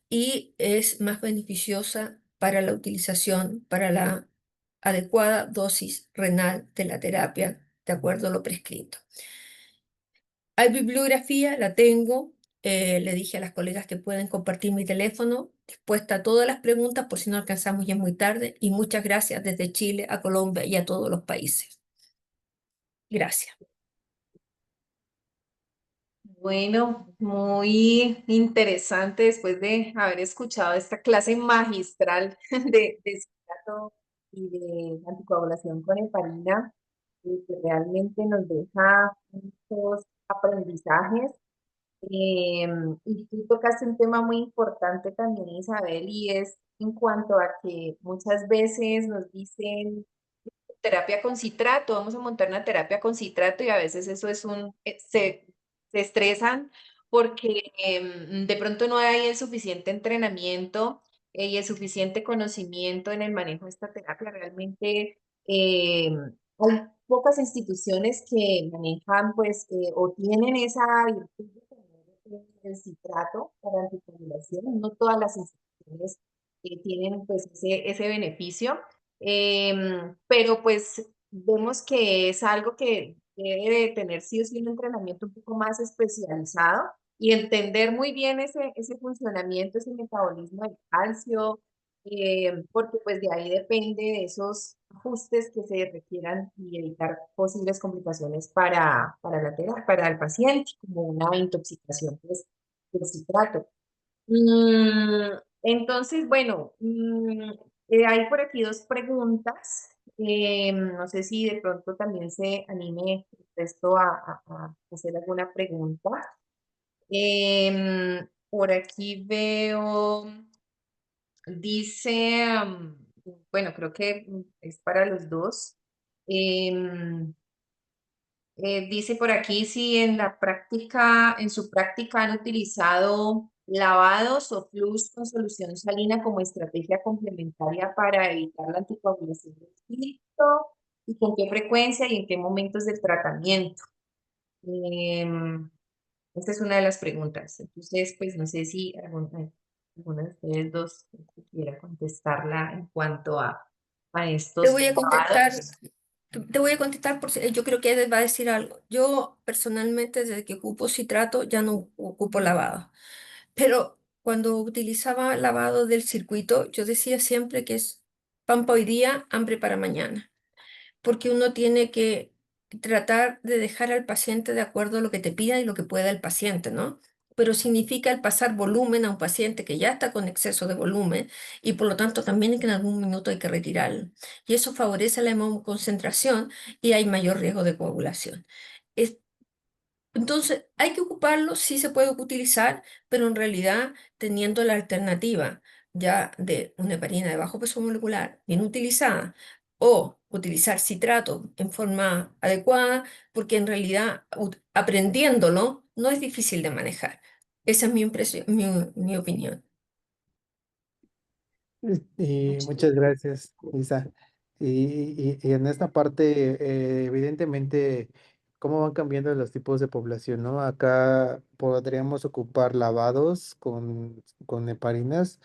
y es más beneficiosa para la utilización, para la adecuada dosis renal de la terapia, de acuerdo a lo prescrito. Hay bibliografía, la tengo. Le dije a las colegas que pueden compartir mi teléfono, dispuesta a todas las preguntas por si no alcanzamos ya es muy tarde. Y muchas gracias desde Chile a Colombia y a todos los países. Gracias. Bueno, muy interesante después de haber escuchado esta clase magistral de citrato y de anticoagulación con heparina, que realmente nos deja muchos aprendizajes. Y tú tocaste un tema muy importante también, Isabel, y es en cuanto a que muchas veces nos dicen terapia con citrato, vamos a montar una terapia con citrato y a veces eso es se estresan porque de pronto no hay el suficiente entrenamiento y el suficiente conocimiento en el manejo de esta terapia. Realmente hay pocas instituciones que manejan pues o tienen esa virtud de tener el citrato para anticoagulación. No todas las instituciones tienen pues ese beneficio, pero pues vemos que es algo que debe de tener sí o sí un entrenamiento un poco más especializado y entender muy bien ese funcionamiento, ese metabolismo del calcio, porque pues de ahí depende de esos ajustes que se requieran y evitar posibles complicaciones para el paciente, como una intoxicación pues, por citrato. Entonces, bueno, hay por aquí dos preguntas. No sé si de pronto también se anime esto a hacer alguna pregunta. Por aquí veo, dice, bueno, creo que es para los dos. Em, Dice por aquí si en la práctica, en su práctica han utilizado lavados o flús con solución salina como estrategia complementaria para evitar la anticoagulación del fígado y con qué frecuencia y en qué momentos del tratamiento. Em, Esta es una de las preguntas. Entonces, pues no sé si alguna de ustedes dos quiera contestarla en cuanto a Te estos voy a contestar, lavados. te voy a contestar por si yo creo que Eder va a decir algo. Yo personalmente desde que ocupo citrato ya no ocupo lavado, pero cuando utilizaba lavado del circuito yo decía siempre que es pan para hoy día, hambre para mañana, porque uno tiene que tratar de dejar al paciente de acuerdo a lo que te pida y lo que pueda el paciente, ¿no? Pero significa el pasar volumen a un paciente que ya está con exceso de volumen y por lo tanto también que en algún minuto hay que retirarlo. Y eso favorece la hemoconcentración y hay mayor riesgo de coagulación. Es- entonces, hay que ocuparlo, sí se puede utilizar, pero en realidad teniendo la alternativa ya de una heparina de bajo peso molecular bien utilizada o utilizar citrato en forma adecuada, porque en realidad aprendiéndolo no es difícil de manejar. Esa es mi impresión, mi opinión. Y Muchas muchas gracias, Isa. Y en esta parte, evidentemente, cómo van cambiando los tipos de población, ¿no? Acá podríamos ocupar lavados con heparinas,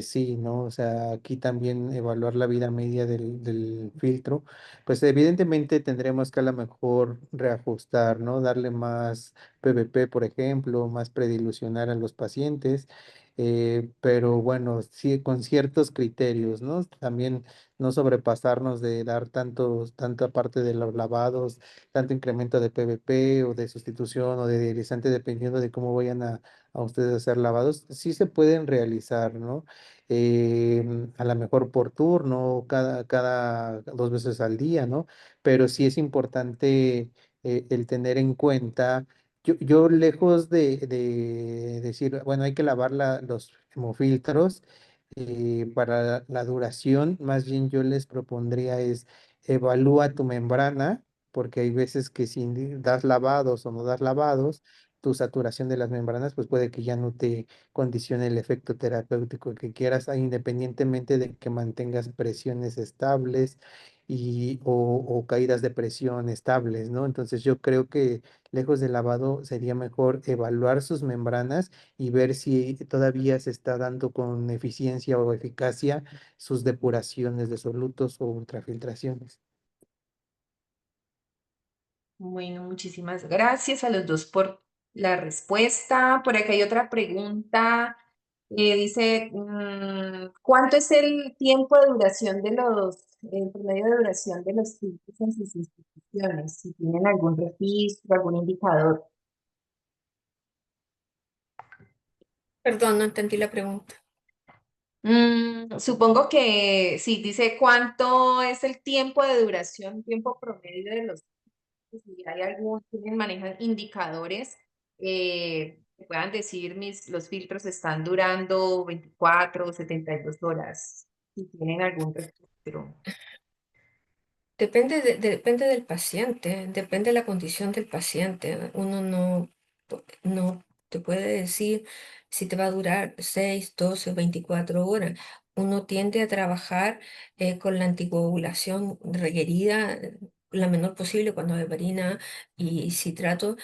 sí, ¿no? O sea, aquí también evaluar la vida media del filtro, pues evidentemente tendremos que a lo mejor reajustar, ¿no? Darle más PVP, por ejemplo, más predilucionar a los pacientes, pero bueno, sí, con ciertos criterios, ¿no? También no sobrepasarnos de dar tanta parte de los lavados, tanto incremento de PVP o de sustitución o de dializante, dependiendo de cómo vayan a ustedes hacer lavados, sí se pueden realizar, ¿no? A lo mejor por turno, cada 2 veces al día, ¿no? Pero sí es importante el tener en cuenta yo lejos de decir, bueno, hay que lavar los hemofiltros para la duración, más bien yo les propondría es evalúa tu membrana, porque hay veces que si das lavados o no das lavados, tu saturación de las membranas, pues puede que ya no te condicione el efecto terapéutico que quieras, independientemente de que mantengas presiones estables o caídas de presión estables, ¿no? Entonces yo creo que lejos del lavado, sería mejor evaluar sus membranas y ver si todavía se está dando con eficiencia o eficacia sus depuraciones de solutos o ultrafiltraciones. Bueno, muchísimas gracias a los dos por la respuesta. Por acá hay otra pregunta. Dice, ¿cuánto es el tiempo de duración el promedio de duración de los filtros en sus instituciones? Si tienen algún registro, algún indicador. Perdón, no entendí la pregunta. Supongo que sí, dice cuánto es el tiempo de duración, tiempo promedio de los si hay algún, manejan indicadores que puedan decir los filtros están durando 24 o 72 horas, si tienen algún registro. Depende del paciente, depende de la condición del paciente. Uno no te puede decir si te va a durar 6, 12 o 24 horas. Uno tiende a trabajar con la anticoagulación requerida, la menor posible cuando hay heparina y citrato,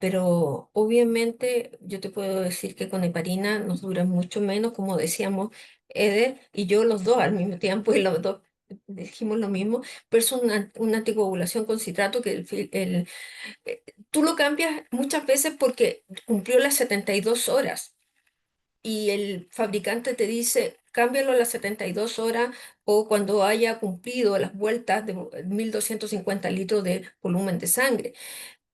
pero obviamente yo te puedo decir que con heparina nos dura mucho menos, como decíamos Eder y yo los dos al mismo tiempo, y los dos dijimos lo mismo, pero es una anticoagulación con citrato que tú lo cambias muchas veces porque cumplió las 72 horas y el fabricante te dice, cámbialo a las 72 horas o cuando haya cumplido las vueltas de 1.250 litros de volumen de sangre.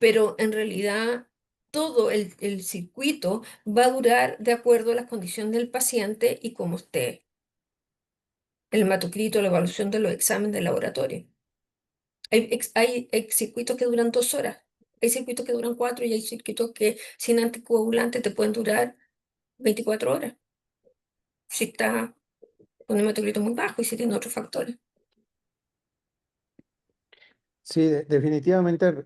Pero en realidad todo el circuito va a durar de acuerdo a las condiciones del paciente y cómo esté el hematocrito, la evaluación de los exámenes de laboratorio. Hay circuitos que duran 2 horas, hay circuitos que duran 4 y hay circuitos que sin anticoagulante te pueden durar 24 horas si está con hematocrito muy bajo y si tiene otros factores. Sí, definitivamente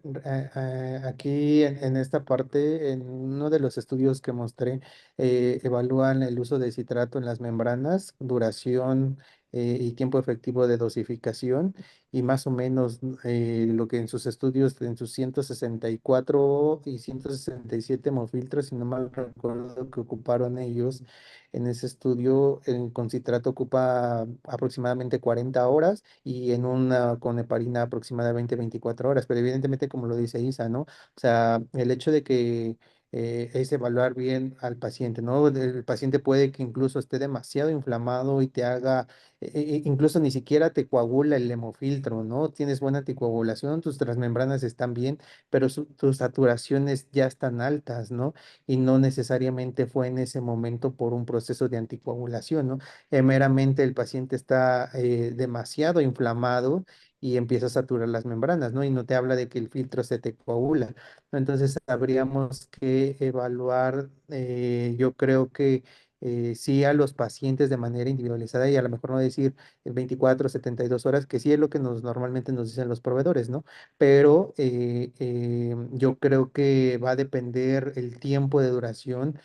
aquí en esta parte, en uno de los estudios que mostré, evalúan el uso de citrato en las membranas, duración y tiempo efectivo de dosificación y más o menos lo que en sus estudios, en sus 164 y 167 hemofiltros, si no mal recuerdo que ocuparon ellos en ese estudio, con citrato ocupa aproximadamente 40 horas y en una con heparina aproximadamente 24 horas, pero evidentemente como lo dice Isa, ¿no? O sea, el hecho de que es evaluar bien al paciente, ¿no? El paciente puede que incluso esté demasiado inflamado y te haga, incluso ni siquiera te coagula el hemofiltro, ¿no? Tienes buena anticoagulación, tus transmembranas están bien, pero tus saturaciones ya están altas, ¿no? Y no necesariamente fue en ese momento por un proceso de anticoagulación, ¿no? Meramente el paciente está demasiado inflamado y empieza a saturar las membranas, ¿no? Y no te habla de que el filtro se te coagula, ¿no? Entonces habríamos que evaluar, yo creo que sí a los pacientes de manera individualizada y a lo mejor no decir 24, 72 horas, que sí es lo que normalmente nos dicen los proveedores, ¿no? Pero yo creo que va a depender el tiempo de duración,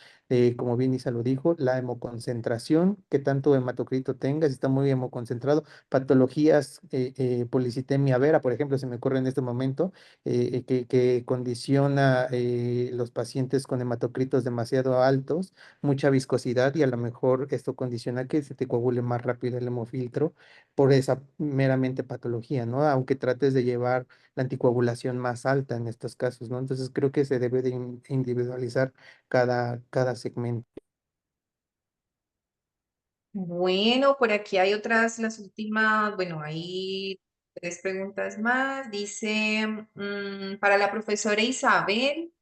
como bien Isa lo dijo, la hemoconcentración, que tanto hematocrito tenga, si está muy hemoconcentrado, patologías, policitemia vera, por ejemplo, se me ocurre en este momento, que condiciona los pacientes con hematocritos demasiado altos, mucha viscosidad y a lo mejor esto condiciona que se te coagule más rápido el hemofiltro por esa meramente patología, ¿no? Aunque trates de llevar la anticoagulación más alta en estos casos, ¿no? Entonces creo que se debe de individualizar cada segmento. Bueno, por aquí hay otras, las últimas, bueno, hay tres preguntas más. Dice, para la profesora Isabel,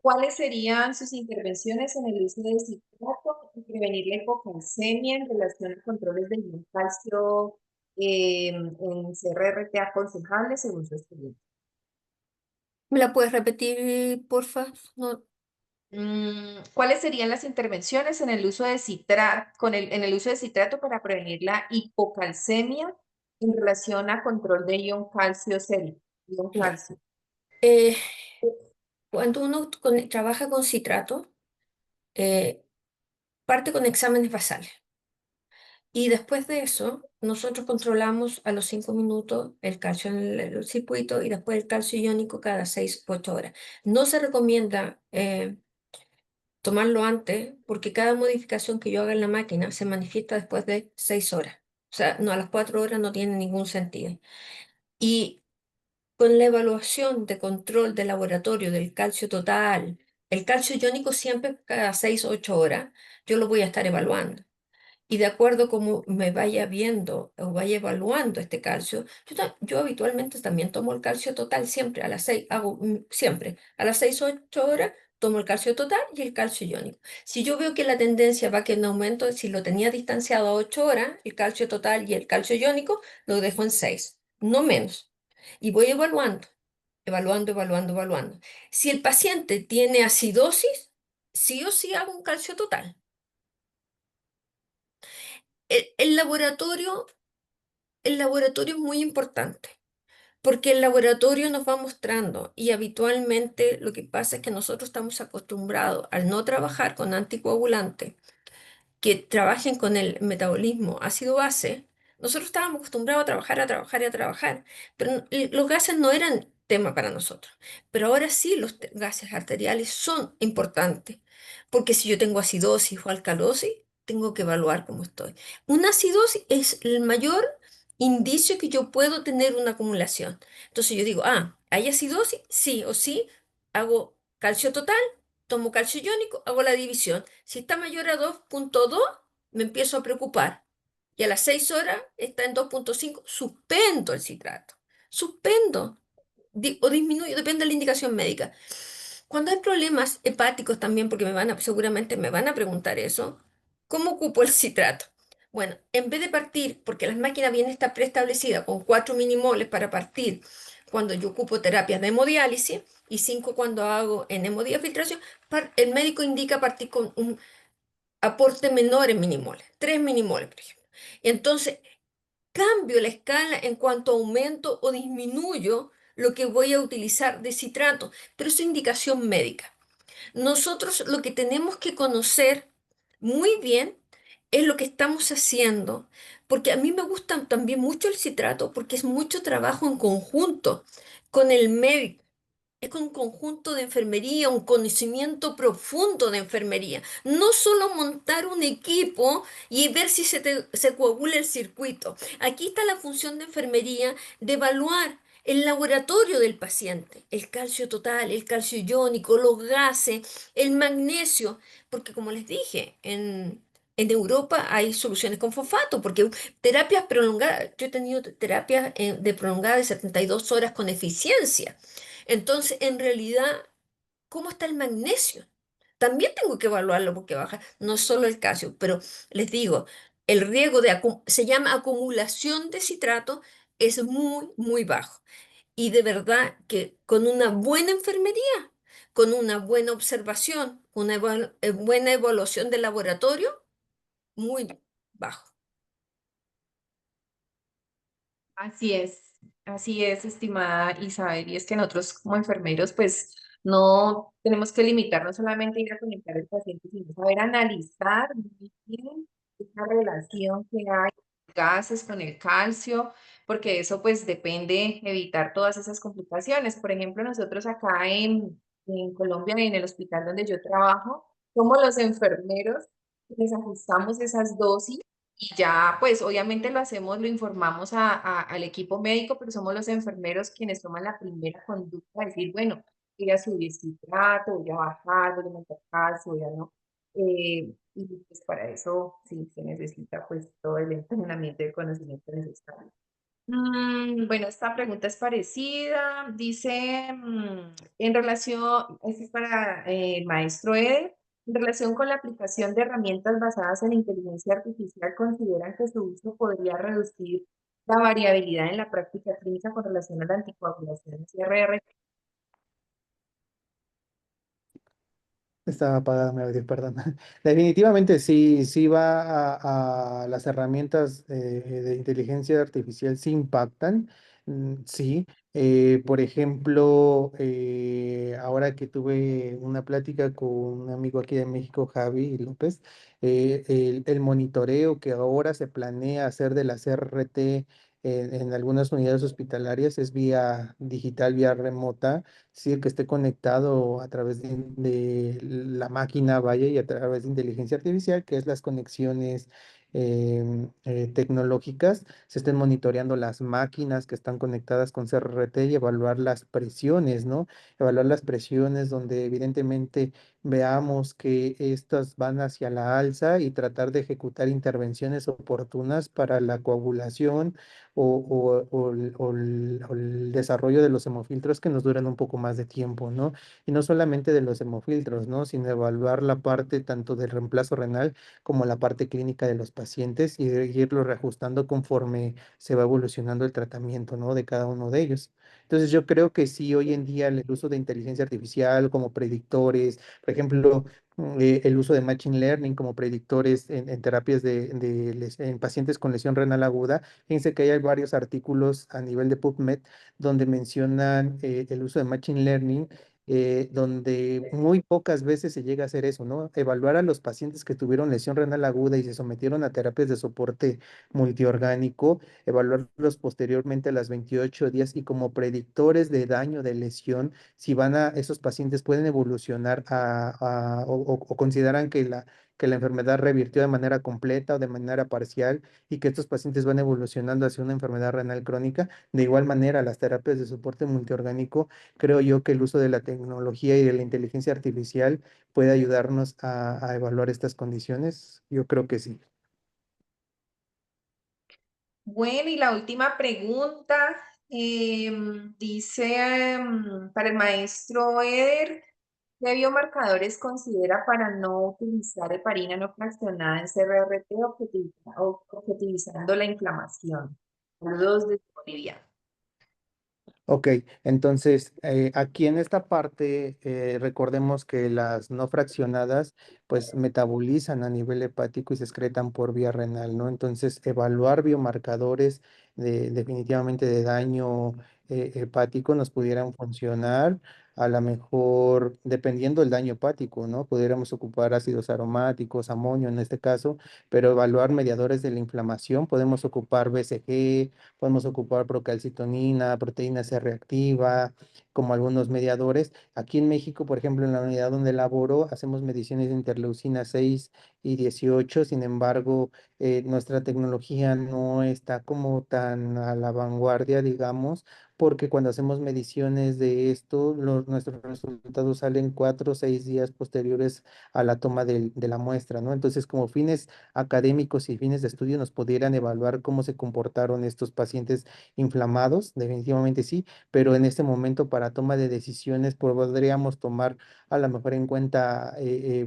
¿cuáles serían sus intervenciones en el uso de citrato y prevenir la hipocalcemia en relación a controles de ion calcio en CRRT aconsejable según su experiencia? ¿Me la puedes repetir, porfa? No, ¿Cuáles serían las intervenciones en el uso de en el uso de citrato para prevenir la hipocalcemia en relación a control de ion calcio sérico? Ion ya. calcio. Eh, Cuando uno trabaja con citrato, eh, parte con exámenes basales. Y después de eso, nosotros controlamos a los 5 minutos el calcio en el circuito y después el calcio iónico cada 6 u 8 horas. No se recomienda tomarlo antes porque cada modificación que yo haga en la máquina se manifiesta después de 6 horas. O sea, no, a las 4 horas no tiene ningún sentido. Y con la evaluación de control de laboratorio del calcio total, el calcio iónico siempre cada 6 o 8 horas, yo lo voy a estar evaluando. Y de acuerdo a cómo me vaya viendo o vaya evaluando este calcio, yo habitualmente también tomo el calcio total siempre a las 6, hago siempre a las 6 o 8 horas, tomo el calcio total y el calcio iónico. Si yo veo que la tendencia va que en aumento, si lo tenía distanciado a 8 horas, el calcio total y el calcio iónico, lo dejo en 6, no menos. Y voy evaluando, evaluando. Si el paciente tiene acidosis, sí o sí hago un calcio total. El laboratorio, el laboratorio es muy importante porque el laboratorio nos va mostrando y habitualmente lo que pasa es que nosotros estamos acostumbrados al no trabajar con anticoagulantes que trabajen con el metabolismo ácido-base. Nosotros estábamos acostumbrados a trabajar, pero los gases no eran tema para nosotros. Pero ahora sí, los gases arteriales son importantes, porque si yo tengo acidosis o alcalosis, tengo que evaluar cómo estoy. Una acidosis es el mayor indicio que yo puedo tener una acumulación. Entonces yo digo, ¿hay acidosis? Sí o sí, hago calcio total, tomo calcio iónico, hago la división. Si está mayor a 2,2, me empiezo a preocupar. Y a las 6 horas está en 2,5, suspendo el citrato. Suspendo o disminuyo, depende de la indicación médica. Cuando hay problemas hepáticos también, porque seguramente me van a preguntar eso, ¿cómo ocupo el citrato? Bueno, en vez de partir, porque las máquinas vienen está preestablecida con 4 minimoles para partir cuando yo ocupo terapias de hemodiálisis y 5 cuando hago en hemodiafiltración, el médico indica partir con un aporte menor en minimoles, 3 minimoles, por ejemplo. Entonces, cambio la escala en cuanto aumento o disminuyo lo que voy a utilizar de citrato, pero es indicación médica. Nosotros lo que tenemos que conocer muy bien es lo que estamos haciendo, porque a mí me gusta también mucho el citrato, porque es mucho trabajo en conjunto con el médico. Es un conjunto de enfermería, un conocimiento profundo de enfermería. No solo montar un equipo y ver si se coagula el circuito. Aquí está la función de enfermería de evaluar el laboratorio del paciente, el calcio total, el calcio iónico, los gases, el magnesio, porque como les dije, en Europa hay soluciones con fosfato, porque terapias prolongadas, yo he tenido terapias de prolongada de 72 horas con eficiencia. Entonces, en realidad, ¿cómo está el magnesio? También tengo que evaluarlo porque baja, no solo el calcio, pero les digo, el riesgo se llama acumulación de citrato, es muy, muy bajo. Y de verdad que con una buena enfermería, con una buena observación, una buena evaluación del laboratorio, muy bajo. Así es, estimada Isabel, y es que nosotros como enfermeros pues no tenemos que limitarnos solamente a ir a conectar al paciente, sino saber analizar muy bien esa relación que hay de gases con el calcio, porque eso pues depende evitar todas esas complicaciones. Por ejemplo, nosotros acá en Colombia, en el hospital donde yo trabajo, somos los enfermeros que les ajustamos esas dosis y ya, pues obviamente lo hacemos, lo informamos al equipo médico, pero somos los enfermeros quienes toman la primera conducta, de decir, bueno, voy a subir citrato, voy a bajar, voy a aumentar calcio, voy a no. Y pues para eso sí se necesita pues todo el entrenamiento y el conocimiento necesario. Bueno, esta pregunta es parecida. Dice, en relación, este es para el maestro Eder, en relación con la aplicación de herramientas basadas en inteligencia artificial, ¿consideran que su uso podría reducir la variabilidad en la práctica clínica con relación a la anticoagulación y CRR? Estaba apagada mi audio, perdón. Definitivamente sí, sí va a las herramientas de inteligencia artificial, sí impactan, sí. Por ejemplo, ahora que tuve una plática con un amigo aquí de México, Javi López, el monitoreo que ahora se planea hacer de la CRT en algunas unidades hospitalarias es vía digital, vía remota, sí, que esté conectado a través de la máquina, vaya, y a través de inteligencia artificial, que es las conexiones tecnológicas, se estén monitoreando las máquinas que están conectadas con CRT y evaluar las presiones, ¿no? Evaluar las presiones donde evidentemente veamos que estas van hacia la alza y tratar de ejecutar intervenciones oportunas para la coagulación o el desarrollo de los hemofiltros que nos duran un poco más de tiempo, ¿no? Y no solamente de los hemofiltros, ¿no? Sino evaluar la parte tanto del reemplazo renal como la parte clínica de los pacientes y de irlo reajustando conforme se va evolucionando el tratamiento, ¿no? De cada uno de ellos. Entonces yo creo que sí, hoy en día el uso de inteligencia artificial como predictores, por ejemplo, el uso de Machine Learning como predictores en terapias en pacientes con lesión renal aguda. Fíjense que hay varios artículos a nivel de PubMed donde mencionan el uso de Machine Learning donde muy pocas veces se llega a hacer eso, ¿no? Evaluar a los pacientes que tuvieron lesión renal aguda y se sometieron a terapias de soporte multiorgánico, evaluarlos posteriormente a las 28 días y como predictores de daño, de lesión, si esos pacientes pueden evolucionar o consideran que la enfermedad revirtió de manera completa o de manera parcial y que estos pacientes van evolucionando hacia una enfermedad renal crónica. De igual manera, las terapias de soporte multiorgánico, creo yo que el uso de la tecnología y de la inteligencia artificial puede ayudarnos a evaluar estas condiciones. Yo creo que sí. Bueno, y la última pregunta dice para el maestro Eder, ¿qué biomarcadores considera para no utilizar heparina no fraccionada en CRRT objetivizando la inflamación? Saludos desde Bolivia. Ok, entonces aquí en esta parte recordemos que las no fraccionadas pues metabolizan a nivel hepático y se excretan por vía renal, ¿no? Entonces evaluar biomarcadores definitivamente de daño hepático nos pudieran funcionar, a lo mejor dependiendo del daño hepático, ¿no? Pudiéramos ocupar ácidos aromáticos, amonio en este caso, pero evaluar mediadores de la inflamación, podemos ocupar BCG, podemos ocupar procalcitonina, proteína C reactiva, como algunos mediadores. Aquí en México, por ejemplo, en la unidad donde laboro, hacemos mediciones de interleucina 6 y 18. Sin embargo, nuestra tecnología no está como tan a la vanguardia, digamos, porque cuando hacemos mediciones de esto, nuestros resultados salen 4 o 6 días posteriores a la toma de la muestra, ¿no? Entonces, como fines académicos y fines de estudio nos pudieran evaluar cómo se comportaron estos pacientes inflamados, definitivamente sí, pero en este momento para toma de decisiones podríamos tomar a lo mejor en cuenta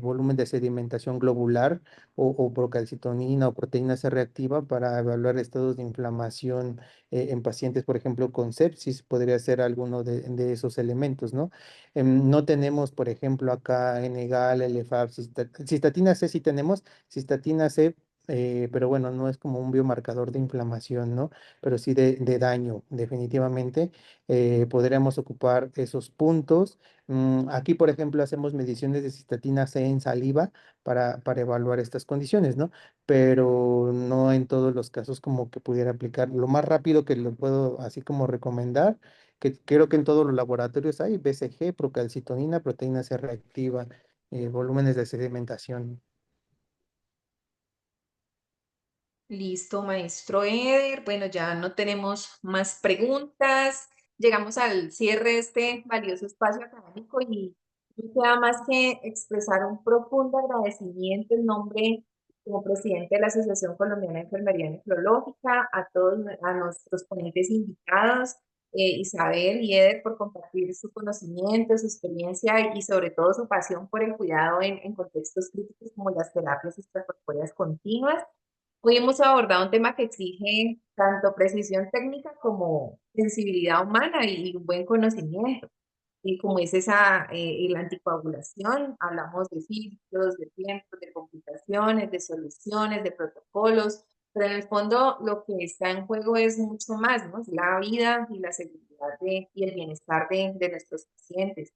volumen de sedimentación globular o procalcitonina o proteína C reactiva para evaluar estados de inflamación en pacientes, por ejemplo, con sepsis, podría ser alguno de esos elementos, ¿no? No tenemos, por ejemplo, acá en EGAL, LFAB, cistatina C sí tenemos, cistatina C, pero bueno, no es como un biomarcador de inflamación, ¿no? Pero sí de daño, definitivamente. Podríamos ocupar esos puntos. Aquí, por ejemplo, hacemos mediciones de cistatina C en saliva para evaluar estas condiciones, ¿no? Pero no en todos los casos como que pudiera aplicar. Lo más rápido que lo puedo así como recomendar, que creo que en todos los laboratorios hay BCG, procalcitonina, proteína C reactiva, volúmenes de sedimentación. Listo, maestro Eder. Bueno, ya no tenemos más preguntas. Llegamos al cierre de este valioso espacio académico y no queda más que expresar un profundo agradecimiento en nombre como presidente de la Asociación Colombiana de Enfermería Nefrológica, a todos a nuestros ponentes invitados, Isabel y Eder, por compartir su conocimiento, su experiencia y sobre todo su pasión por el cuidado en contextos críticos como las terapias extracorpóreas continuas. Hoy hemos abordado un tema que exige tanto precisión técnica como sensibilidad humana y un buen conocimiento. Y como es la anticoagulación, hablamos de filtros, de tiempos, de complicaciones, de soluciones, de protocolos, pero en el fondo lo que está en juego es mucho más, ¿no? Es la vida y la seguridad y el bienestar de nuestros pacientes.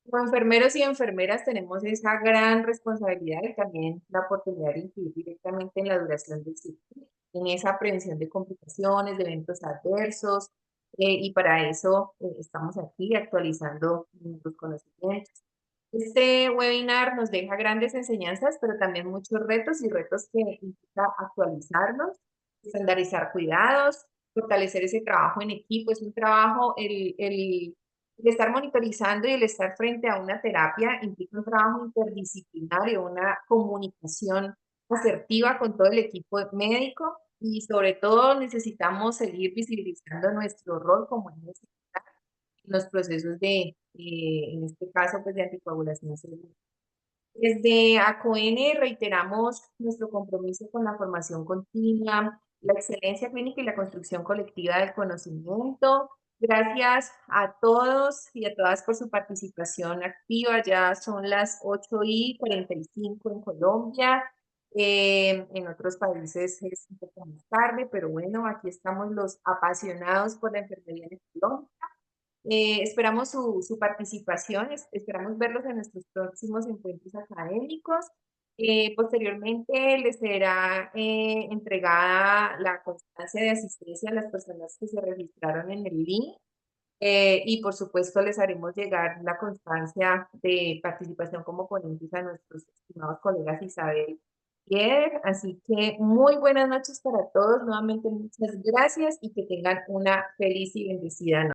Como enfermeros y enfermeras tenemos esa gran responsabilidad y también la oportunidad de influir directamente en la duración del ciclo, en esa prevención de complicaciones, de eventos adversos, y para eso estamos aquí actualizando los conocimientos. Este webinar nos deja grandes enseñanzas, pero también muchos retos y retos que implica actualizarnos, estandarizar cuidados, fortalecer ese trabajo en equipo. Es un trabajo, el estar monitorizando y el estar frente a una terapia implica un trabajo interdisciplinario, una comunicación asertiva con todo el equipo médico y sobre todo necesitamos seguir visibilizando nuestro rol como en los procesos en este caso, pues de anticoagulación celular. Desde ACON reiteramos nuestro compromiso con la formación continua, la excelencia clínica y la construcción colectiva del conocimiento. Gracias a todos y a todas por su participación activa. Ya son las 8:45 en Colombia. En otros países es un poco más tarde, pero bueno, aquí estamos los apasionados por la enfermería nefrológica. Esperamos su participación, esperamos verlos en nuestros próximos encuentros académicos. Posteriormente les será entregada la constancia de asistencia a las personas que se registraron en el link. Y por supuesto les haremos llegar la constancia de participación como ponentes a nuestros estimados colegas Isabel y Eder. Así que muy buenas noches para todos. Nuevamente muchas gracias y que tengan una feliz y bendecida noche.